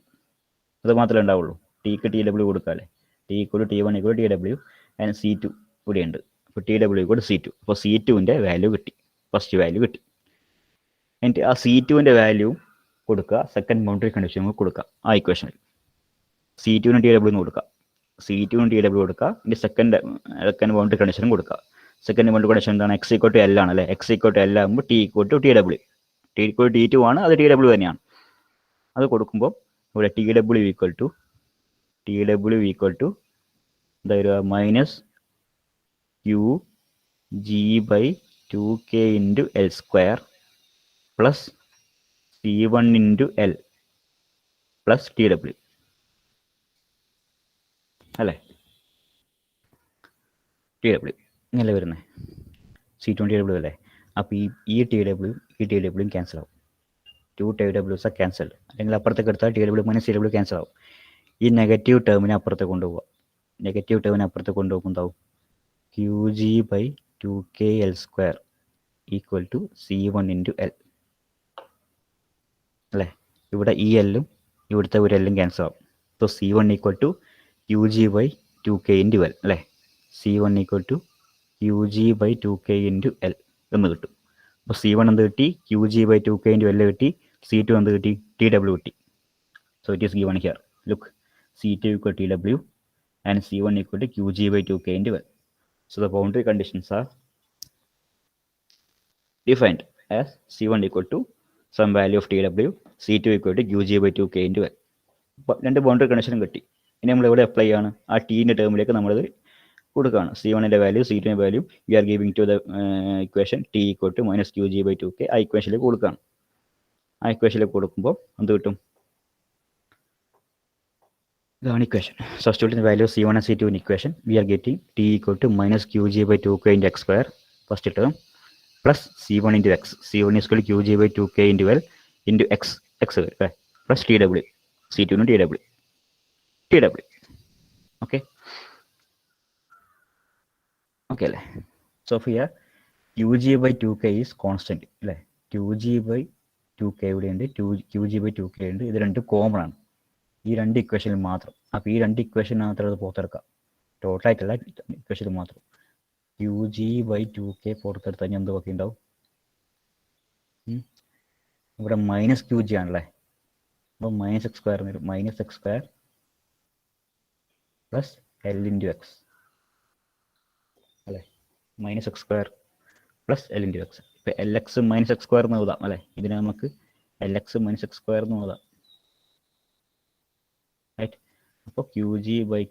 അത് മാത്രമേ ഉണ്ടാവുള്ളൂ. ടിക്ക് TW കൊടുക്കാമല്ലേ, T equal to T1 equal to TW and C2 ഇവിടെയുണ്ട്. അപ്പോൾ TW ഈക്വൽ ടു C2. അപ്പോൾ C2ൻ്റെ വാല്യൂ കിട്ടി, ഫസ്റ്റ് വാല്യൂ കിട്ടി. എന്നിട്ട് ആ C2ൻ്റെ വാല്യൂ കൊടുക്കുക, സെക്കൻഡ് ബൗണ്ടറി കണ്ടീഷൻ കൊടുക്കുക ആ ഇക്വേഷനിൽ. C2ന് TW എന്ന് കൊടുക്കുക, C2ന് TW കൊടുക്കുക, ഇനി സെക്കൻഡ് ബൗണ്ടറി കണ്ടീഷനും കൊടുക്കുക. സെക്കൻഡ് ബൗണ്ടറി കണ്ടീഷൻ എന്താണ്, എക്സ് ഈക്വൽ ടു എൽ ആണ് അല്ലേ. എക്സ് ഈക്വൽ ടു എൽ ആകുമ്പോൾ T equal to TW, T equal to T2 ആണ്, അത് TW തന്നെയാണ്. അത് കൊടുക്കുമ്പോൾ ഇവിടെ TW ഈക്വൽ ടു എന്താ വരിക, minus QG/2k into L square plus C1 into L plus TW അല്ലേ. TW ഇങ്ങനല്ലേ വരുന്നത്, C2 TW അല്ലേ. അപ്പോൾ ഈ TW ക്യാൻസൽ ആവും, 2 TWs are cancelled. അല്ലെങ്കിൽ അപ്പുറത്തേക്ക് എടുത്താൽ TW മൈനസ് TW ക്യാൻസൽ ആവും. ഈ നെഗറ്റീവ് ടേമിനെ അപ്പുറത്തേക്ക് കൊണ്ടുപോവുക, നെഗറ്റീവ് ടേമിനെ അപ്പുറത്തേക്ക് കൊണ്ടുപോകുമ്പോൾ എന്താവും, QG/2k L square equal to C1 into L അല്ലേ. ഇവിടെ ഈ എല്ലും ഇവിടുത്തെ ഒരു എല്ലും ക്യാൻസൽ ആവും. So C1 equal to QG/2k into L അല്ലേ. C1 equal to QG/2k into L എന്ന് കിട്ടും. അപ്പോൾ C1 എന്ത് കിട്ടി, QG/2k ഇൻറ്റു L കിട്ടി. C2 എന്ത് കിട്ടി, TW കിട്ടി. So it is given here. Look, C2 equal TW and C1 equal to QG/2k into L. So the boundary conditions are defined as C1 equal to some value of TW, C2 equal to QG by 2K into L. അപ്പോൾ രണ്ട് boundary കണ്ടീഷനും കിട്ടി. ഇനി നമ്മൾ എവിടെ apply ചെയ്യാണ്? ആ ടീൻ്റെ ടേമിലേക്ക് നമ്മളത് കൊടുക്കുകയാണ്. C1ൻ്റെ വാല്യൂ C2ൻ്റെ value we are giving to the equation T equal to minus QG by 2K ആ ഇക്വേഷനിലേക്ക് കൊടുക്കുകയാണ്. ആ ഇക്വേഷനിലേക്ക് കൊടുക്കുമ്പോൾ എന്ത് കിട്ടും? ഇതാണ് equation. Substituting value C1 and C2 in equation, we are getting T equal to minus QG by 2K into X square, first term, plus C1 into X. C1 is equal to QG by 2K into L into X square, plus TW. C2 into TW. Okay. Okay. So here QG by 2K is constant. QG by 2K ഇവിടെ ഉണ്ട്, QG by 2K ഉണ്ട്. ഇത് രണ്ടും common ആണ് ഈ രണ്ട് ഇക്വേഷനിൽ മാത്രം. അപ്പോൾ ഈ രണ്ട് ഇക്വേഷനകത്ത് അത് പുറത്തെടുക്കാം. ടോട്ടലായിട്ടല്ല, ഇക്വേഷനിൽ മാത്രം. QG by 2K പുറത്തെടുത്ത് കഴിഞ്ഞാൽ എന്ത് ബാക്കി ഉണ്ടാവും? ഇവിടെ മൈനസ് QG ആണല്ലേ. അപ്പോൾ മൈനസ് എക്സ് സ്ക്വയർ വരും. Minus X square plus L into X അല്ലേ. Minus X square plus L into X. ഇപ്പോൾ L X minus X square എന്ന് എഴുതാം അല്ലേ. ഇതിനെ നമുക്ക് L X minus X square എന്ന് എഴുതാം. റൈറ്റ്. അപ്പോൾ QG by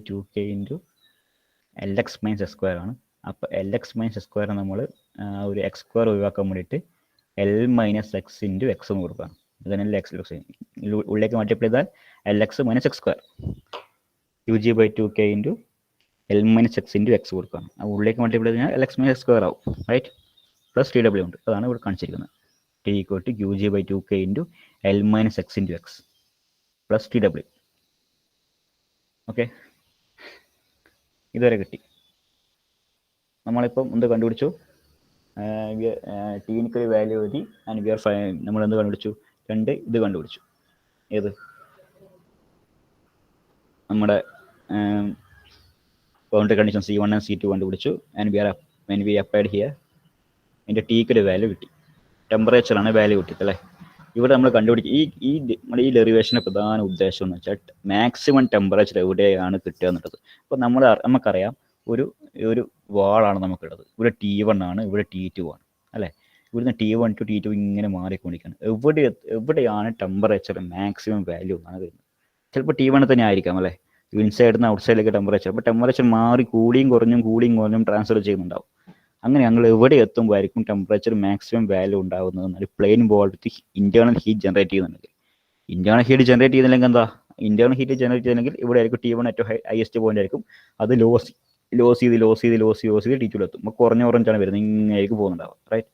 2K into L X minus X square ആണ്. അപ്പോൾ L X minus X square നമ്മൾ ഒരു എക്സ് സ്ക്വയർ ഒഴിവാക്കാൻ വേണ്ടിയിട്ട് L minus X into X എന്ന് കൊടുക്കുകയാണ്. ഇതന്നെ എക്സ് ഉള്ളിലേക്ക് മൾട്ടിപ്ലൈ ചെയ്താൽ L X minus X square. QG by 2K into L minus X into X കൊടുക്കുകയാണ്. ആ ഉള്ളിലേക്ക് മൾട്ടിപ്ലൈ ചെയ്ത് കഴിഞ്ഞാൽ L X minus X square ആവും. റൈറ്റ്. പ്ലസ് TW ഉണ്ട്. അതാണ് ഇവിടെ കാണിച്ചിരിക്കുന്നത്. T equal to QG by 2K into L minus X into X plus TW. Okay, ഇതുവരെ കിട്ടി. നമ്മളിപ്പം എന്ത് കണ്ടുപിടിച്ചു? ടീനിക്കൊരു വാല്യൂ എഴുതി ആൻഡ് വി ആർ നമ്മൾ എന്ത് കണ്ടുപിടിച്ചു? രണ്ട് ഇത് കണ്ടുപിടിച്ചു. ഏത്? നമ്മുടെ boundary condition C1 and C2 കണ്ടുപിടിച്ചു. ആൻഡ് വി അപ്ലൈഡ് ഹിയർ അതിൻ്റെ ടീക്കൊരു വാല്യൂ കിട്ടി. ടെമ്പറേച്ചറാണ് വാല്യൂ കിട്ടിയത് അല്ലേ. ഇവിടെ നമ്മൾ കണ്ടുപിടിക്കുക നമ്മുടെ ഈ ഡെറിവേഷൻ്റെ പ്രധാന ഉദ്ദേശം എന്ന് വെച്ചാൽ മാക്സിമം ടെമ്പറേച്ചർ എവിടെയാണ് കിട്ടുക എന്നുള്ളത്. അപ്പോൾ നമുക്കറിയാം ഒരു വാളാണ് നമുക്കുള്ളത്. ഇവിടെ T1 ആണ്, ഇവിടെ T2 ആണ് അല്ലേ. ഇവിടുന്ന് T1 to T2 ഇങ്ങനെ മാറിക്കൊണ്ടിരിക്കുകയാണ്. എവിടെയാണ് ടെമ്പറേച്ചർ മാക്സിമം വാല്യൂ എന്നാണ് വരുന്നത്. ചിലപ്പോൾ T1 തന്നെ ആയിരിക്കാം അല്ലേ. ഇൻസൈഡിൽ നിന്ന് ഔട്ട് സൈഡിലേക്ക് ടെമ്പറേച്ചർ. അപ്പോൾ ടെമ്പറേച്ചർ മാറി കൂടിയും കുറഞ്ഞും ട്രാൻസ്ഫർ ചെയ്യുന്നുണ്ടാവും. അങ്ങനെ ഞങ്ങൾ എവിടെ എത്തുമ്പോഴായിരിക്കും ടെമ്പറേച്ചർ മാക്സിമം വാല്യൂ ഉണ്ടാകുന്നത് എന്നാൽ plane wall internal heat generate ചെയ്യുന്നുണ്ടെങ്കിൽ. ഇന്റേണൽ ഹീറ്റ് ജനറേറ്റ് ചെയ്യുന്നില്ലെങ്കിൽ എന്താ? ഇന്റേണൽ ഹീറ്റ് ജനറേറ്റ് ചെയ്യുന്നെങ്കിൽ ഇവിടെ ആയിരിക്കും T1 ഏറ്റവും ഹയസ്റ്റ് പോയിന്റ് ആയിരിക്കും. അത് ലോസ് ചെയ്ത് T2 എത്തും. അപ്പോൾ കുറഞ്ഞാണ് വരുന്നത്. ഇങ്ങനെയായിരിക്കും പോകുന്നുണ്ടാവും. റൈറ്റ്.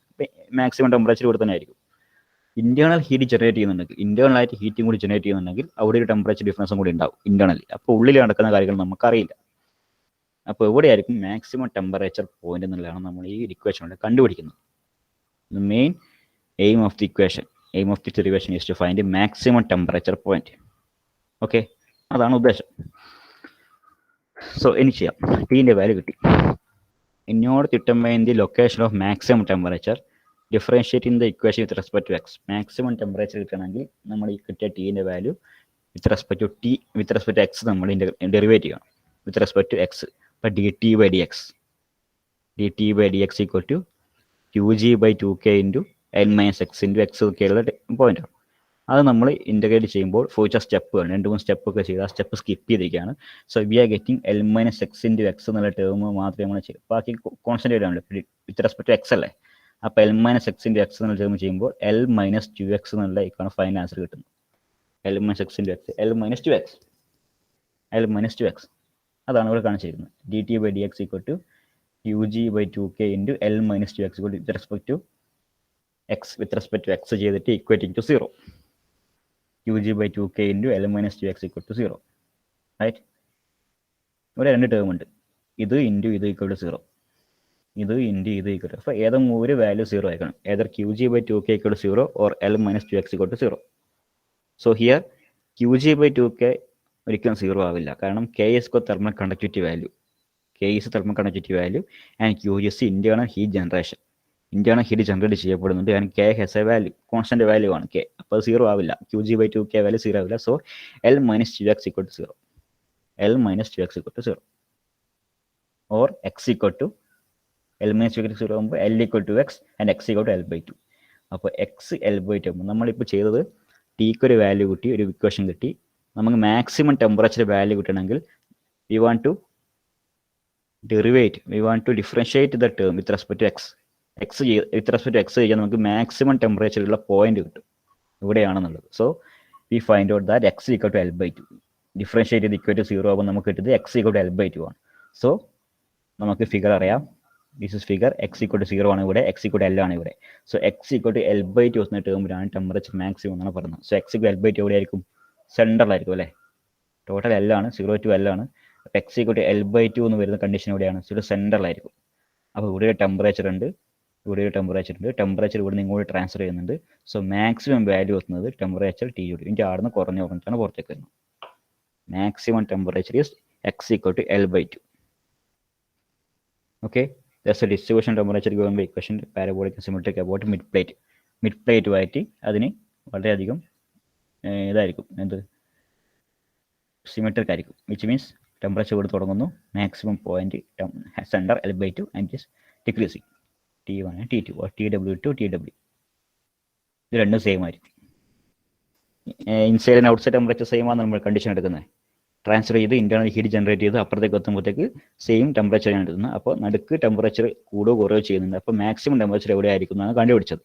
മാക്സിമം ടെമ്പറേച്ചർ ഇവിടെ തന്നെ ആയിരിക്കും. ഇന്റേണൽ ഹീറ്റ് ജനറേറ്റ് ചെയ്യുന്നുണ്ടെങ്കിൽ, ഇന്റേണലായിട്ട് ഹീറ്റും കൂടി ജനറേറ്റ് ചെയ്യുന്നുണ്ടെങ്കിൽ അവിടെ ഒരു ടെമ്പറേച്ചർ ഡിഫറൻസും കൂടി ഉണ്ടാവും ഇന്റേണലി. അപ്പോൾ ഉള്ളിൽ നടക്കുന്ന കാര്യങ്ങൾ നമുക്കറിയില്ല. അപ്പോൾ എവിടെയായിരിക്കും മാക്സിമം ടെമ്പറേച്ചർ പോയിന്റ് എന്നുള്ളതാണ് നമ്മൾ ഈ ഇക്വേഷനിൽ കണ്ടുപിടിക്കുന്നത്. The main aim of the derivation is to find the maximum temperature point. Okay, അതാണ് ഉദ്ദേശം. സോ ഇനി ചെയ്യാം. ടീൻ്റെ വാല്യൂ കിട്ടി. In order to determine the location of maximum temperature, differentiating the equation with respect to x. Maximum temperature കിട്ടണമെങ്കിൽ നമ്മൾ ഈ കിട്ടിയ ടീൻ്റെ value with respect to X നമ്മൾ ഡെറിവേറ്റ് ചെയ്യണം. With respect to X. അപ്പോൾ dt by dx equal to QG by 2K into L minus x into x ഒക്കെയുള്ള പോയിന്റാണ്. അത് നമ്മൾ ഇൻ്റഗ്രേറ്റ് ചെയ്യുമ്പോൾ ഫ്യൂച്ചർ സ്റ്റെപ്പുകൾ 2-3 സ്റ്റെപ്പൊക്കെ ചെയ്ത് ആ സ്റ്റെപ്പ് സ്കിപ്പ് ചെയ്തിരിക്കുകയാണ്. So we are getting L minus x into x എന്നുള്ള ടേം മാത്രമേ നമ്മൾ ചെയ്യും. ബാക്കി കോൺസ്റ്റന്റ് ആയിട്ടാണ് വിത്ത് റെസ്പെക്ട് ടു എക്സ് അല്ലേ. അപ്പോൾ L minus x into x എന്നുള്ള ടേം ചെയ്യുമ്പോൾ L minus 2x എന്നുള്ള ഇക്കാണ് ഫൈനൽ ആൻസർ കിട്ടുന്നത്. L minus x into x, L minus 2x അതാണ് ഇവിടെ കാണിച്ചിരിക്കുന്നത്. dt by dx equal to QG by 2K into L minus 2x equal to with respect to x ചെയ്തിട്ട് equating to 0. QG by 2K into L minus 2x equal to 0. Right. ഇവിടെ രണ്ട് term ഉണ്ട്. ഇത് into ഇത് equal to 0. ഇത് into ഇത് equal to. അപ്പോൾ ഏതെങ്കിലും ഒരു വാല്യൂ 0 ആയിരിക്കണം. Ather QG by 2K equal to 0 or L minus 2x equal to 0. So here QG by 2K ഒരിക്കലും 0 ആവില്ല. കാരണം K is thermal conductivity value. And QG is internal heat generation. Internal heat generate ചെയ്യപ്പെടുന്നുണ്ട്. കാരണം K has a value, constant value ആണ് K. അപ്പോൾ 0 ആവില്ല. QG by 2K value 0 ആവില്ല. So L minus 2x equal to 0. L minus 2x equal to 0. Or x equal to L minus V equal to 0 ആകുമ്പോൾ L equal to X and X equal to L/2. അപ്പോൾ X L/2 ആകുമ്പോൾ നമ്മളിപ്പോൾ ചെയ്തത് tick ഒരു value കിട്ടി, ഒരു equation കിട്ടി. നമുക്ക് മാക്സിമം ടെമ്പറേച്ചർ വാല്യൂ കിട്ടണമെങ്കിൽ we want to differentiate the term with respect to X. With respect to X ചെയ്യാൻ നമുക്ക് മാക്സിമം ടെമ്പറേച്ചറുള്ള പോയിന്റ് കിട്ടും, ഇവിടെയാണെന്നുള്ളത്. So we find out that X equal to L/2. Differentiate ചെയ്ത് ഇക്വൽ ടു 0 ആകുമ്പോൾ നമുക്ക് കിട്ടുന്നത് എക്സ് ഈക്വൽ ടു L/2 ആണ്. സോ നമുക്ക് ഫിഗർ അറിയാം. This is figure. X equal to 0 ആണ് ഇവിടെ, എക്സ് ഈക്വൽ ടു L ആണ് ഇവിടെ. So X equal to L/2 എന്ന ടേമിലാണ് ടെമ്പറേച്ചർ മാക്സിമം എന്നാണ് പറയുന്നത്. സോ എക്സ് ഈക്വൽ L/2 എവിടെയായിരിക്കും? സെൻറ്ററിലായിരിക്കും അല്ലേ? ടോട്ടൽ L ആണ്, 0 to L ആണ്. അപ്പോൾ എക്സ് ഈക്വൽ ടു L/2 എന്ന് വരുന്ന കണ്ടീഷൻ എവിടെയാണ്? സെൻറ്ററിലായിരിക്കും. അപ്പോൾ ഇവിടെ ഒരു ടെമ്പറേച്ചർ ഉണ്ട്, ഇവിടെ ഒരു ടെമ്പറേച്ചർ ഉണ്ട്. ടെമ്പറേച്ചർ ഇവിടെ നിന്ന് ഇങ്ങോട്ട് ട്രാൻസ്ഫർ ചെയ്യുന്നുണ്ട്. സോ മാക്സിമം വാല്യൂ എത്തുന്നത് ടെമ്പറേച്ചർ T ഉണ്ട്. ഇതിൻ്റെ ആടുന്ന് കുറഞ്ഞു പറഞ്ഞിട്ടാണ് പുറത്തേക്ക് വരുന്നത്. Maximum temperature is X equal to L/2. Okay, that's a distribution temperature given by equation parabolic and symmetric about mid plate. Mid പ്ലേറ്റുമായിട്ട് അതിന് വളരെയധികം ഇതായിരിക്കും, എന്ത്, സിമെട്രിക് ആയിരിക്കും. വിച്ച് മീൻസ് ടെമ്പറേച്ചർ ഇവിടെ തുടങ്ങുന്നു, maximum point centre L/2 and is decreasing T1 and T2 or TW2 TW. ഇത് രണ്ടും സെയിം ആയിരിക്കും. Inside and outside temperature same ആണ് നമ്മൾ കണ്ടീഷൻ എടുക്കുന്നത്. ട്രാൻസ്ഫർ ചെയ്ത് ഇന്റേണൽ ഹീറ്റ് ജനറേറ്റ് ചെയ്ത് അപ്പുറത്തേക്ക് എത്തുമ്പോഴത്തേക്ക് സെയിം ടെമ്പറേച്ചറാണ് എടുക്കുന്നത്. അപ്പോൾ നടുക്ക് ടെമ്പറേച്ചർ കൂടുകയോ കുറയോ ചെയ്യുന്നുണ്ട്. അപ്പോൾ മാക്സിമം ടെമ്പറേച്ചർ എവിടെ ആയിരിക്കും എന്നാണ് കണ്ടുപിടിച്ചത്.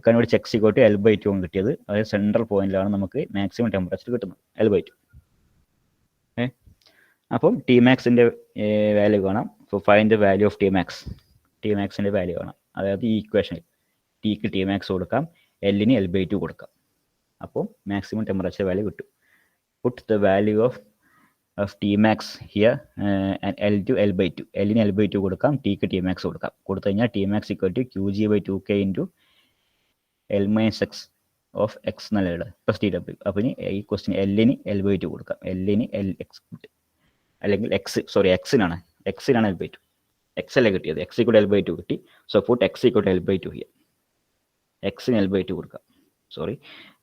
കണ്ടുപിടിച്ച് എക്സ് ഈക്വൽ ടു L/2 ആണ് കിട്ടിയത്. അതായത് സെൻട്രൽ പോയിന്റിലാണ് നമുക്ക് മാക്സിമം ടെമ്പറേച്ചർ കിട്ടുന്നത്, L/2. അപ്പം ടി മാക്സിൻ്റെ വാല്യൂ കാണാം. So find the value of T max. T മാക്സിൻ്റെ വാല്യൂ കാണാം. അതായത് ഈ ഇക്വേഷനിൽ ടിക്ക് ടി മാക്സ് കൊടുക്കാം, എല്ലിന് L/2 കൊടുക്കാം. അപ്പോൾ മാക്സിമം ടെമ്പറേച്ചർ വാല്യൂ കിട്ടും. Put the value of T max here and L to L/2. എല്ലിന് L/2 കൊടുക്കാം, ടിക്ക് ടി മാക്സ് കൊടുക്കാം. കൊടുത്തു കഴിഞ്ഞാൽ T max equal to Qg/2k into L minus X of x എന്നുള്ളത് പ്ലസ് TW. അപ്പോൾ ഇനി ഈ ക്വസ്റ്റ്യൻ എല്ലിന് L/2 കൊടുക്കാം. എല്ലിന് LX അല്ലെങ്കിൽ എക്സിനാണ് L/2. എക്സ് അല്ലേ കിട്ടിയത്, എക്സ് ഈക്വൽ L/2 കിട്ടി. So puttu X equal L/2 here. എക്സിന് L/2 കൊടുക്കാം.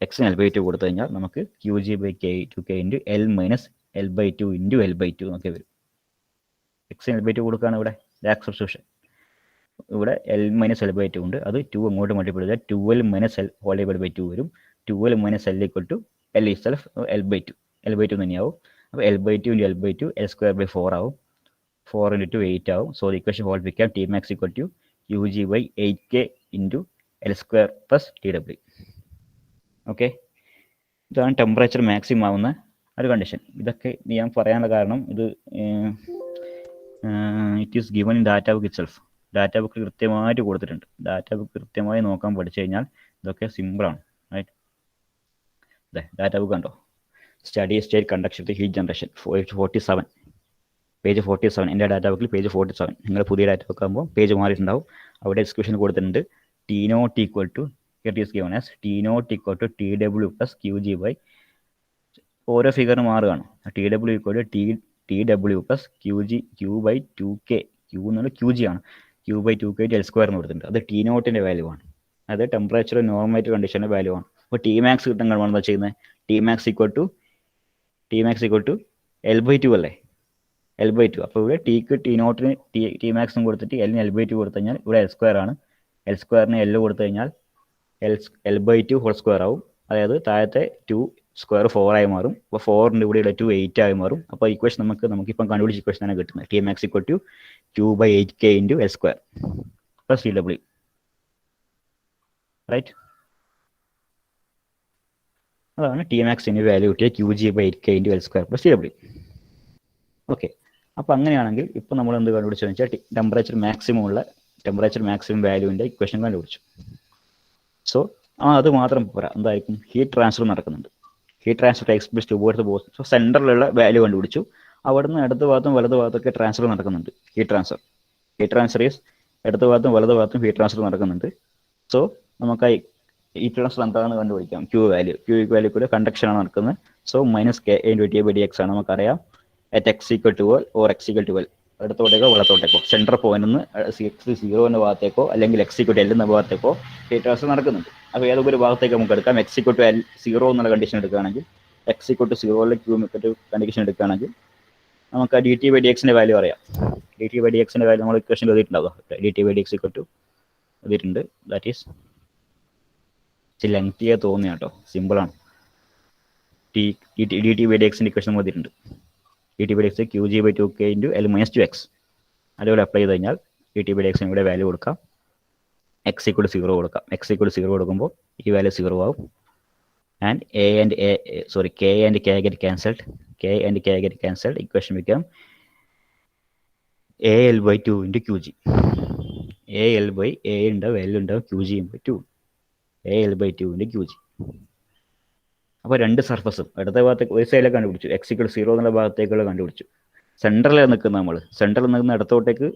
എക്സിന് L/2 കൊടുത്തു കഴിഞ്ഞാൽ നമുക്ക് Qg/2k into L minus L/2 into L/2 എന്നൊക്കെ വരും. എക്സിന് L/2 കൊടുക്കുകയാണ് ഇവിടെ ഡയറക്റ്റ് സബ്സ്റ്റിറ്റ്യൂഷൻ. ഇവിടെ L മൈനസ് L/2 ഉണ്ട്, അത് 2 അങ്ങോട്ട് മൾട്ടിപ്ലൈ ചെയ്താൽ 2L minus L whole divide by 2 വരും. 2L minus L equal to L itself L/2 തന്നെയാവും. അപ്പോൾ L/2 ഇൻറ്റു L/2 L²/4 ആവും. 4 ഇൻറ്റു 2 8 ആവും. So the equation whole become T max equal to Qg/8k into L² plus TW. Okay, ഇതാണ് temperature maximum ആവുന്ന ഒരു condition. ഇതൊക്കെ ഞാൻ പറയാനുള്ള കാരണം ഇത് it is given in data book itself. Data book കൃത്യമായിട്ട് കൊടുത്തിട്ടുണ്ട്. ഡാറ്റ ബുക്ക് കൃത്യമായി നോക്കാൻ പഠിച്ചു കഴിഞ്ഞാൽ ഇതൊക്കെ സിമ്പിളാണ്. റൈറ്റ്, ഡാറ്റ ബുക്ക് കണ്ടോ? Steady state conduction heat generation 47, page 47. എൻ്റെ ഡാറ്റ ബുക്കിൽ പേജ് 47. നിങ്ങൾ പുതിയ ഡാറ്റ ബുക്ക് ആകുമ്പോൾ പേജ് മാറിയിട്ടുണ്ടാവും. അവിടെ ഡിസ്ക്രിപ്ഷൻ കൊടുത്തിട്ടുണ്ട്. T0 equal to given as T0 equal to TW plus Qg/, ഓരോ ഫിഗറിന് മാറുകയാണ്. TW equal to TW plus Q/2k. Q എന്നുള്ള Qg ആണ്. Q/2k L² എന്ന് കൊടുത്തിട്ടുണ്ട്. അത് T0ൻ്റെ വാല്യൂ ആണ്. അത് ടെമ്പറേച്ചർ നോർമൽ കണ്ടീഷൻ്റെ വാല്യൂ ആണ്. അപ്പോൾ ടി മാക്സ് കിട്ടുന്ന എന്താ ചെയ്യുന്നത്? T max equal to L/2 അല്ലേ? L/2. അപ്പോൾ ഇവിടെ ടിക്ക് T0ന് ടി മാക്സും കൊടുത്തിട്ട് എല്ലിന് L/2 കൊടുത്തു കഴിഞ്ഞാൽ ഇവിടെ L² ആണ്. L²ന് L കൊടുത്തു കഴിഞ്ഞാൽ L/2 ഹോൾ സ്ക്വയർ ആവും. അതായത് താഴത്തെ 2 സ്ക്വയർ 4 ആയി മാറും. അപ്പോൾ 4ൻ്റെ ഇവിടെ 2 8 ആയി മാറും. അപ്പോൾ ഇക്വേഷൻ നമുക്കിപ്പം കണ്ടുപിടിച്ച ഇക്വേഷൻ ആണ് കിട്ടുന്നത്. T max equal to Q/8k into L² plus TW. Right, അതാണ് ടി മാക്സിൻ്റെ വാല്യൂ കിട്ടിയ Qg/8k into L² plus TW. Okay, അപ്പോൾ അങ്ങനെയാണെങ്കിൽ ഇപ്പോൾ നമ്മൾ എന്ത് കണ്ടുപിടിച്ചതെന്ന് വെച്ചാൽ ടെമ്പറേച്ചർ മാക്സിമം വാല്യൂവിൻ്റെ ഇക്വേഷൻ കണ്ടുപിടിച്ചു. സോ അത് മാത്രം പോരാ, എന്തായിരിക്കും? ഹീറ്റ് ട്രാൻസ്ഫർ നടക്കുന്നുണ്ട്. Heat transfer takes place towards the both. So സെൻറ്ററിലുള്ള വാല്യൂ കണ്ടുപിടിച്ചു. അവിടുന്ന് ഇടത് ഭാഗത്തും വലത് ഭാഗത്തൊക്കെ ട്രാൻസ്ഫർ നടക്കുന്നുണ്ട്. ഹീറ്റ് ട്രാൻസ്ഫർ ഈസ് ഇടത് ഭാഗത്തും വലത് ഭാഗത്തും ഹീറ്റ് ട്രാൻസ്ഫർ നടക്കുന്നുണ്ട്. സോ നമുക്ക് ഹീറ്റ് ട്രാൻസ്ഫർ എന്താണെന്ന് കണ്ടുപിടിക്കാം. Q വാല്യൂ കൂടെ കണ്ടക്ഷൻ ആണ് നടക്കുന്നത്. സോ മൈനസ് K × T/dx ആണ് നമുക്കറിയാം. at x equal to L or x equal to L, ഇടത്തോട്ടേക്കോ വലത്തോട്ടേക്കോ സെൻട്രൽ പോയിന്റ് നിന്ന് x0 എന്ന ഭാഗത്തേക്കോ അല്ലെങ്കിൽ x equal to L എന്ന ഭാഗത്തേക്കോ ഹീറ്റ് ട്രാൻസ്ഫർ നടക്കുന്നുണ്ട്. അപ്പോൾ ഏതൊക്കെ ഒരു ഭാഗത്തേക്ക് നമുക്ക് എടുക്കാം. x equal to L 0 എന്നുള്ള കണ്ടീഷൻ എടുക്കുകയാണെങ്കിൽ, x equal to 0 Q condition എടുക്കുകയാണെങ്കിൽ നമുക്ക് ആ dt/dx വാല്യൂ അറിയാം. ഡി ടി ബൈ ഡി എക്സിൻ്റെ കാര്യം നമ്മൾ ഇക്വേഷൻ എഴുതിയിട്ടുണ്ടാവുക. D T by D X equal to എഴുതിയിട്ടുണ്ട്. ദാറ്റ് ഈസ് ഇച്ചിരി ലെങ്തിയായി തോന്നിയ കേട്ടോ, സിമ്പിളാണ്. ഡി ടി ബൈ ഡി എക്സിൻ്റെ ഇക്വേഷൻ എഴുതിയിട്ടുണ്ട്. D T by D X Q G by 2k into L minus 2x. അതേപോലെ അപ്ലൈ ചെയ്ത് കഴിഞ്ഞാൽ ഡി ടി ബൈ ഡി എക്സിന് ഇവിടെ വാല്യൂ കൊടുക്കാം, എക്സ് ഈക്വൽ 0 കൊടുക്കാം. എക്സ് ഈക്വൽ 0 കൊടുക്കുമ്പോൾ ഈ വാല്യൂ 0 ആവും. And k and k get cancelled. Equation become al by 2 into qg. al by a ഉണ്ടാവും, l ഉണ്ടാവും, qg by 2. al by 2 into qg. അപ്പോൾ രണ്ട് സർഫസും അടുത്ത ഭാഗത്തേക്ക് ഒരു സൈഡിലേക്ക് കണ്ടുപിടിച്ചു, എക്സ് ഈക്വൽ 0 എന്നുള്ള ഭാഗത്തേക്കുള്ള കണ്ടുപിടിച്ചു. സെൻറ്ററിലാണ് നിൽക്കുന്നത് നമ്മൾ. സെൻറ്ററിൽ നിൽക്കുന്ന ഇടത്തോട്ടേക്ക്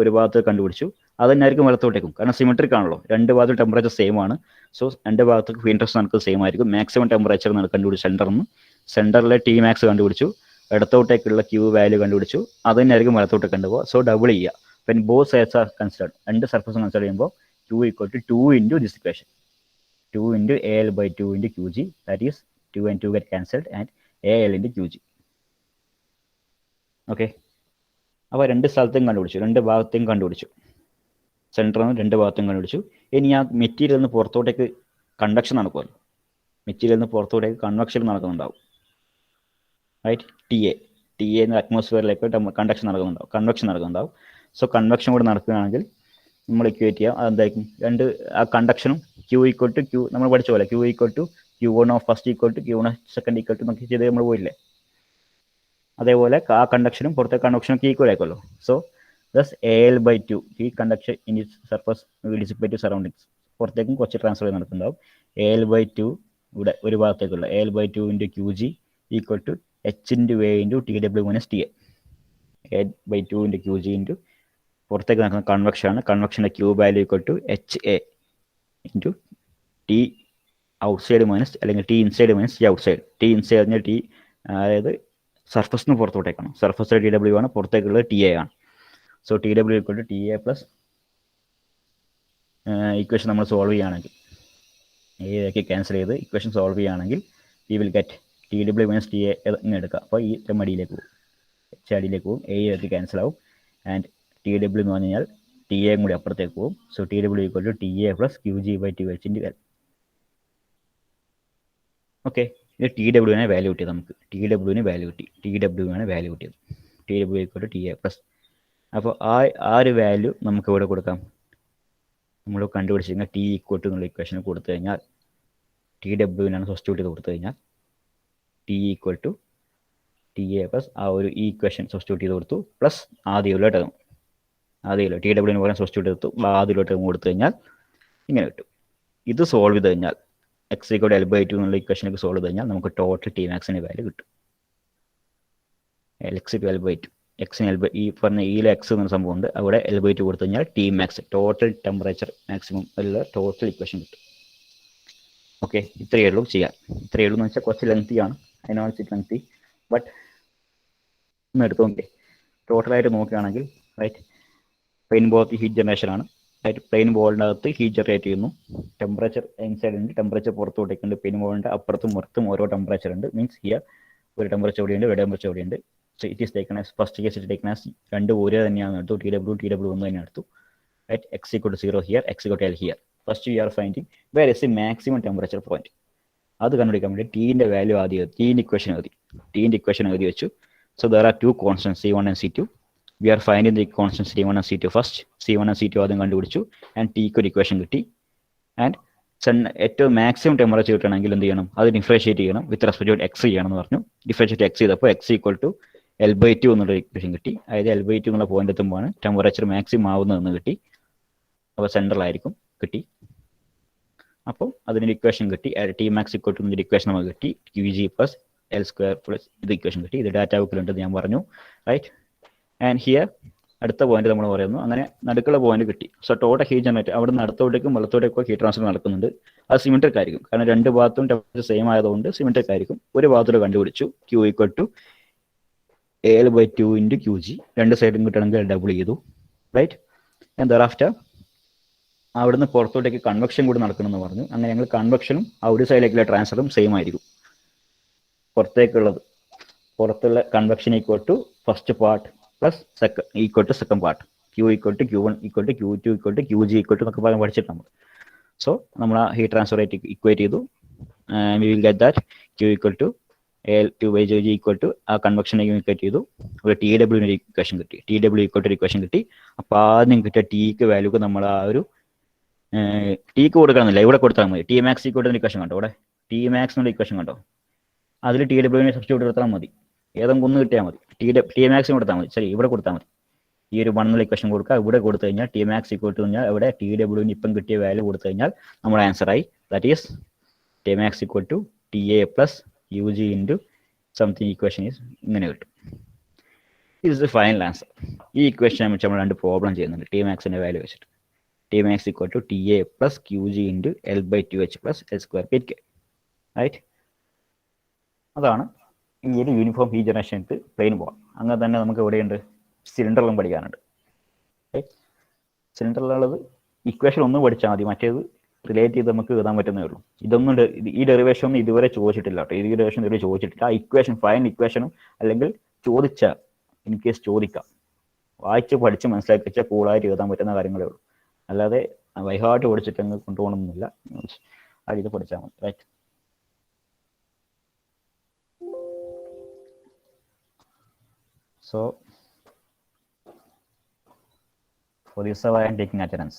ഒരു ഭാഗത്ത് കണ്ടുപിടിച്ചു, അത് തന്നെയായിരിക്കും വലത്തോട്ടേക്കും, കാരണം സിമെട്രിക് ആണല്ലോ. രണ്ട് ഭാഗത്തും ടെമ്പറേച്ചർ സെയിം ആണ്. സോ രണ്ട് ഭാഗത്തേക്ക് ഫീൽഡ് സ്ട്രെസ് നമുക്ക് സെയിം ആയിരിക്കും. മാക്സിമം ടെമ്പറേച്ചർ കണ്ടുപിടിച്ചു സെൻറ്ററിലെ ടി മാക്സ് കണ്ടുപിടിച്ചു, ഇടത്തോട്ടേക്കുള്ള ക്യൂ വാല്യൂ കണ്ടുപിടിച്ചു, അത് തന്നെയായിരിക്കും വലത്തോട്ടേക്ക് കണ്ടുപോകുക. സോ ഡബിൾ ചെയ്യുക. When both sides are considered, രണ്ട് സർഫസും കൺസിഡർ ചെയ്യുമ്പോൾ q equal to 2 into this equation, 2 into al by 2 into qg. That is 2 and 2 get cancelled and al into qg. Okay, അപ്പോൾ രണ്ട് സ്ഥലത്തും കണ്ടുപിടിച്ചു, രണ്ട് ഭാഗത്തേക്കും കണ്ടുപിടിച്ചു, സെൻറ്ററിൽ നിന്ന് രണ്ട് ഭാഗത്തും കണ്ടുപിടിച്ചു. ഇനി ആ മെറ്റീരിയൽ നിന്ന് പുറത്തോട്ടേക്ക് കണ്ടക്ഷൻ നടക്കുമല്ലോ, മെറ്റീരിയൽ നിന്ന് പുറത്തോട്ടേക്ക് കൺവെക്ഷൻ നടക്കുന്നുണ്ടാവും. റൈറ്റ്, ടി എ എന്ന അറ്റ്മോസ്ഫിയറിലേക്ക് കണ്ടക്ഷൻ നടക്കുന്നുണ്ടാവും. സോ കൺവെക്ഷൻ കൂടെ നടക്കുകയാണെങ്കിൽ നമ്മൾ ഇക്വേറ്റ് ചെയ്യാം, അതെന്തായിരിക്കും, രണ്ട് ആ കണ്ടക്ഷനും ക്യൂ ഈക്വൽ ടു ക്യൂ നമ്മൾ പഠിച്ച പോലെ Q equal to Q1 of first equal to Q1 of second equal to നോക്കി ചെയ്ത് നമ്മൾ പോയില്ലേ, അതേപോലെ ആ കണ്ടക്ഷനും പുറത്തെ കണ്ടക്ഷനും ഈക്വൽ ആയിക്കോല്ലോ. സോ ദസ് al by 2, ഈ conduction in it surface dissipate surroundings, പുറത്തേക്കും കുറച്ച് ട്രാൻസ്ഫർ ചെയ്ത് നടക്കുന്നുണ്ടാവും. al by 2 ഇവിടെ ഒരു ഭാഗത്തേക്കുള്ള al by 2 into qg equal to h into a into tw minus ta. al by 2 into qg into പുറത്തേക്ക് നടക്കുന്ന കൺവെക്ഷനാണ്, കൺവെക്ഷൻ്റെ Q value equal to ha into t outside minus അല്ലെങ്കിൽ T inside minus T outside. T inside പറഞ്ഞാൽ T, അതായത് സർഫസിന് പുറത്തോട്ടേക്കാണ്, surface T W ആണ്, പുറത്തേക്കുള്ളത് ടി എ ആണ്. So T W equal to T A plus equation നമ്മൾ solve ചെയ്യുകയാണെങ്കിൽ, എക്ക് ക്യാൻസൽ ചെയ്ത് ഇക്വേഷൻ സോൾവ് ചെയ്യുകയാണെങ്കിൽ V will get T W minus T A ഇങ്ങനെ എടുക്കുക. അപ്പോൾ ഈ അടിയിലേക്ക് പോകും, അടിയിലേക്ക് പോകും, എക്ക് ക്യാൻസൽ ആവും. ആൻഡ് ടി ഡബ്ല്യു എന്ന് പറഞ്ഞു കഴിഞ്ഞാൽ ടി എയും കൂടി അപ്പുറത്തേക്ക് പോകും. So T W equal to T A plus Q G by 2h into L. Okay, ഇത് ടി ഡബ്ല്യുവിനെ വാല്യൂ കിട്ടിയത് നമുക്ക്, ടി ഡബ്ല്യുവിന് വാല്യൂ കിട്ടി, ടി ഡബ്ല്യുവിനാണ് വാല്യൂ കിട്ടിയത്, T W equal to T A plus. അപ്പോൾ ആ ഒരു വാല്യൂ നമുക്ക് ഇവിടെ കൊടുക്കാം. നമ്മൾ കണ്ടുപിടിച്ച് കഴിഞ്ഞാൽ ടി ഈക്വൽ ടു എന്നുള്ള ഇക്വേഷൻ കൊടുത്തു കഴിഞ്ഞാൽ, ടി ഡബ്ല്യുവിനാണ് സബ്സ്റ്റിറ്റ്യൂട്ട് ചെയ്ത് കൊടുത്തു കഴിഞ്ഞാൽ T equal to T A plus ആ ഒരു ഈ ഇക്വേഷൻ സബ്സ്റ്റിറ്റ്യൂട്ട് ചെയ്ത് കൊടുത്തു, പ്ലസ് ആദ്യമുള്ള ടേം, ആദ്യമുള്ള ടി ഡബ്ല്യുവിന് പകരം സബ്സ്റ്റിറ്റ്യൂട്ട് ചെയ്തു, ആദ്യമുള്ള ടേം കൊടുത്തു കഴിഞ്ഞാൽ ഇങ്ങനെ കിട്ടും. ഇത് സോൾവ് ചെയ്ത് കഴിഞ്ഞാൽ എക്സ് ഈക്വൽ എൽ ബൈ 2 എന്നുള്ള ഇക്വേഷനൊക്കെ സോൾവ് ചെയ്ത് കഴിഞ്ഞാൽ നമുക്ക് ടോട്ടൽ ടി മാക്സിൻ്റെ വാല്യൂ കിട്ടും. എക്സ് ടു എൽ ബൈ 2, എക്സിന് എൽ ബൈ ഈ പറഞ്ഞ ഈയിലെ എക്സ് എന്ന സംഭവം ഉണ്ട്, അവിടെ എൽ ബൈ 2 കൊടുത്തു കഴിഞ്ഞാൽ T max total temperature maximum ഉള്ള ടോട്ടൽ ഇക്വേഷൻ കിട്ടും. ഓക്കെ, ഇത്രയേ ഉള്ളൂ ചെയ്യാൻ. ഇത്രയേ ഉള്ളൂ എന്ന് വെച്ചാൽ കുറച്ച് ലെങ്തിയാണ്, അതിനോട് ലെങ്തി, ബട്ട് ഒന്ന് എടുത്തു നോക്കി ടോട്ടലായിട്ട് നോക്കുകയാണെങ്കിൽ right, plane both heat generation ആണ്. പ്ലെയിൻ ബോളിൻ്റെ അകത്ത് ഹീറ്റ് ജനറേറ്റ് ചെയ്യുന്നു, ടെമ്പറേച്ചർ ഇൻസൈഡ് ഉണ്ട്, ടെമ്പറേച്ചർ പുറത്തോട്ടേക്കുണ്ട്. പ്ലെയിൻ ബോളിൻ്റെ അപ്പുറത്തും പുറത്തും ഓരോ ടെമ്പറേച്ചർ ഉണ്ട്. മീൻസ് ഹിയർ ഒരു ടെമ്പറേച്ചർ എവിടെയുണ്ട്, ഒരു ടെമ്പറേച്ചർ എവിടെയുണ്ട്. So it is taken as first case it taken as രണ്ടും ഒരേ തന്നെയാണ് എടുത്തു, ടി ഡബ്ല്യു ഒന്ന് തന്നെ എടുത്തു. Right, x equal to 0 here, x equal to L here. First you are finding where is the maximum temperature point. അത് കണ്ടുപിടിക്കാൻ വേണ്ടി ടീൻ്റെ വാല്യൂ ആദ്യം ടീൻ്റെ ഇക്വേഷൻ എഴുതി വെച്ചു. So there are 2 constants C1 and C2. We are finding the constants C1 and C2 first. C1 and C2 ആദ്യം കണ്ടുപിടിച്ചു, and tick ഒരു equation കിട്ടി. ആൻഡ് ഏറ്റവും മാക്സിമം ടെമ്പറേച്ചർ കിട്ടണമെങ്കിൽ എന്ത് ചെയ്യണം, അത് ഡിഫറൻഷിയേറ്റ് ചെയ്യണം വിത്ത് റെസ്പെക്ട് ടു എക്സ് ചെയ്യണമെന്ന് പറഞ്ഞു. ഡിഫറൻഷിയേറ്റ് എക്സ് ചെയ്തപ്പോൾ x equal to L by 2 എന്നുള്ള ഇക്വേഷൻ കിട്ടി. അതായത് എൽ ബൈ 2 എന്നുള്ള പോയിന്റ് എത്തുമ്പോഴാണ് ടെമ്പറേച്ചർ മാക്സിമം ആവുന്നതെന്ന് കിട്ടി. അപ്പോൾ സെൻട്രലായിരിക്കും കിട്ടി. അപ്പോൾ അതിൻ്റെ ഇക്വേഷൻ കിട്ടി, ടി മാക്സ് ഈക്വൽ ടു എന്നൊരു ഇക്വേഷൻ നമുക്ക് കിട്ടി, Q G plus L square plus ഇത് ഇക്വേഷൻ കിട്ടി. ഇത് ഡാറ്റ ബുക്കിലുണ്ടെന്ന് ഞാൻ പറഞ്ഞു. റൈറ്റ്, ആൻഡ് ഹിയർ അടുത്ത പോയിന്റ് നമ്മൾ പറയുന്നു, അങ്ങനെ നടുക്കുള്ള പോയിന്റ് കിട്ടി. സോ ടോട്ടൽ ഹീറ്റ് ജനറേറ്റ് അവിടെ നിന്ന് അടുത്തോട്ടേക്കും വലത്തോട്ടേക്കും ഹീറ്റ് ട്രാൻസ്ഫർ നടക്കുന്നുണ്ട്. അത് സിമെട്രിക് ആയിരിക്കും, കാരണം രണ്ട് ഭാഗത്തും ടെമ്പറേച്ചർ സെയിം ആയതുകൊണ്ട് സിമെട്രിക് ആയിരിക്കും. ഒരു ഭാഗത്തോട് കണ്ടുപിടിച്ചു, Q equal to L by 2 into Q G. രണ്ട് സൈഡും കിട്ടണമെങ്കിൽ ഡബിൾ ചെയ്തു. റൈറ്റ്, ആൻഡ് ദെയർആഫ്റ്റർ അവിടുന്ന് പുറത്തോട്ടേക്ക് കൺവെക്ഷൻ കൂടി നടക്കണമെന്ന് പറഞ്ഞു. അങ്ങനെ ഞങ്ങൾ കൺവെക്ഷനും ഔട്ട് സൈഡിലേക്കുള്ള ട്രാൻസ്ഫറും സെയിം ആയിരിക്കും. പുറത്തേക്കുള്ളത് പുറത്തുള്ള convection equal to first part plus equal to second part Q equal to Q1 equal to Q2 equal to QG equal to എന്നൊക്കെ പറഞ്ഞ് പഠിച്ചിട്ട് നമ്മൾ. സോ നമ്മൾ ആ ഹീറ്റ് ട്രാൻസ്ഫർ റേറ്റ് ഇക്വേറ്റ് ചെയ്തു. We will get that Q equal to AL2/G equal to ആ convection equate ചെയ്തു. ഒരു TW ഇക്വേഷൻ കിട്ടി. TW ഈക്വൽ ടു ഇക്വേഷൻ കിട്ടി. അപ്പോൾ ആദ്യം കിട്ടിയ ടിക്ക് വാല്യൂക്ക് നമ്മൾ ആ ഒരു ടിക്ക് കൊടുക്കണമെന്നില്ല, ഇവിടെ കൊടുത്താൽ മതി. T max equal to equation കണ്ടോ, ഇവിടെ ടി മാക്സ് എന്നുള്ള ഇക്വേഷൻ കണ്ടോ, അതിൽ TW സബ്സ്റ്റിറ്റ്യൂട്ട് കൊടുത്താൽ മതി. ഏതെങ്കിലും ഒന്ന് കിട്ടിയാൽ മതി. ടി മാക്സിന് കൊടുത്താൽ മതി, ശരി ഇവിടെ കൊടുത്താൽ മതി. ഈ ഒരു 1 എന്നുള്ള ഇക്വേഷൻ കൊടുക്കുക, ഇവിടെ കൊടുത്തു കഴിഞ്ഞാൽ ടി മാക്സ് ഈക്വൽ ടു കഴിഞ്ഞാൽ ഇവിടെ TW ഇപ്പം കിട്ടിയ വാല്യൂ കൊടുത്തു കഴിഞ്ഞാൽ നമ്മുടെ ആൻസർ ആയി. That is T max equal to TA plus UG into something equation is ഇങ്ങനെ കിട്ടും. Is the final answer. ഈ ഇക്വേഷൻ വെച്ച് നമ്മൾ 2 പ്രോബ്ലം ചെയ്യുന്നുണ്ട് ടി മാക്സിൻ്റെ വാല്യൂ വെച്ചിട്ട്. T max equal to TA plus QG into L/2H plus L² K. റൈറ്റ്, അതാണ് ഈ ഒരു യൂണിഫോം ഹീറ്റ് ജനറേഷനിൽ പ്ലെയിൻ പോകാം. അങ്ങനെ തന്നെ നമുക്ക് എവിടെയുണ്ട്, സിലിണ്ടറിലും പഠിക്കാനുണ്ട്. സിലിണ്ടറിലുള്ളത് ഇക്വേഷൻ ഒന്ന് പഠിച്ചാൽ മതി, മറ്റേത് റിലേറ്റ് ചെയ്ത് നമുക്ക് എഴുതാൻ പറ്റുന്നേ ഉള്ളൂ. ഇതൊന്നും ഈ ഡെറിവേഷൻ ഒന്നും ഇതുവരെ ചോദിച്ചിട്ടില്ല കേട്ടോ. ഈ ഡെറിവേഷൻ ഇതുവരെ ചോദിച്ചിട്ടില്ല. ആ ഇക്വേഷൻ ഫൈനൽ ഇക്വേഷനും അല്ലെങ്കിൽ ചോദിച്ചാൽ ഇൻ കേസ് ചോദിക്കാം, വായിച്ച് പഠിച്ച് മനസ്സിലാക്കി വെച്ചാൽ കൂളായിട്ട് എഴുതാൻ പറ്റുന്ന കാര്യങ്ങളേ ഉള്ളൂ. അല്ലാതെ വൈഹാട്ട് പഠിച്ചിട്ട് അങ്ങ് കൊണ്ടുപോകണമെന്നില്ല. ആ രീതി പഠിച്ചാൽ മതി. Right. So for this hour I am taking attendance.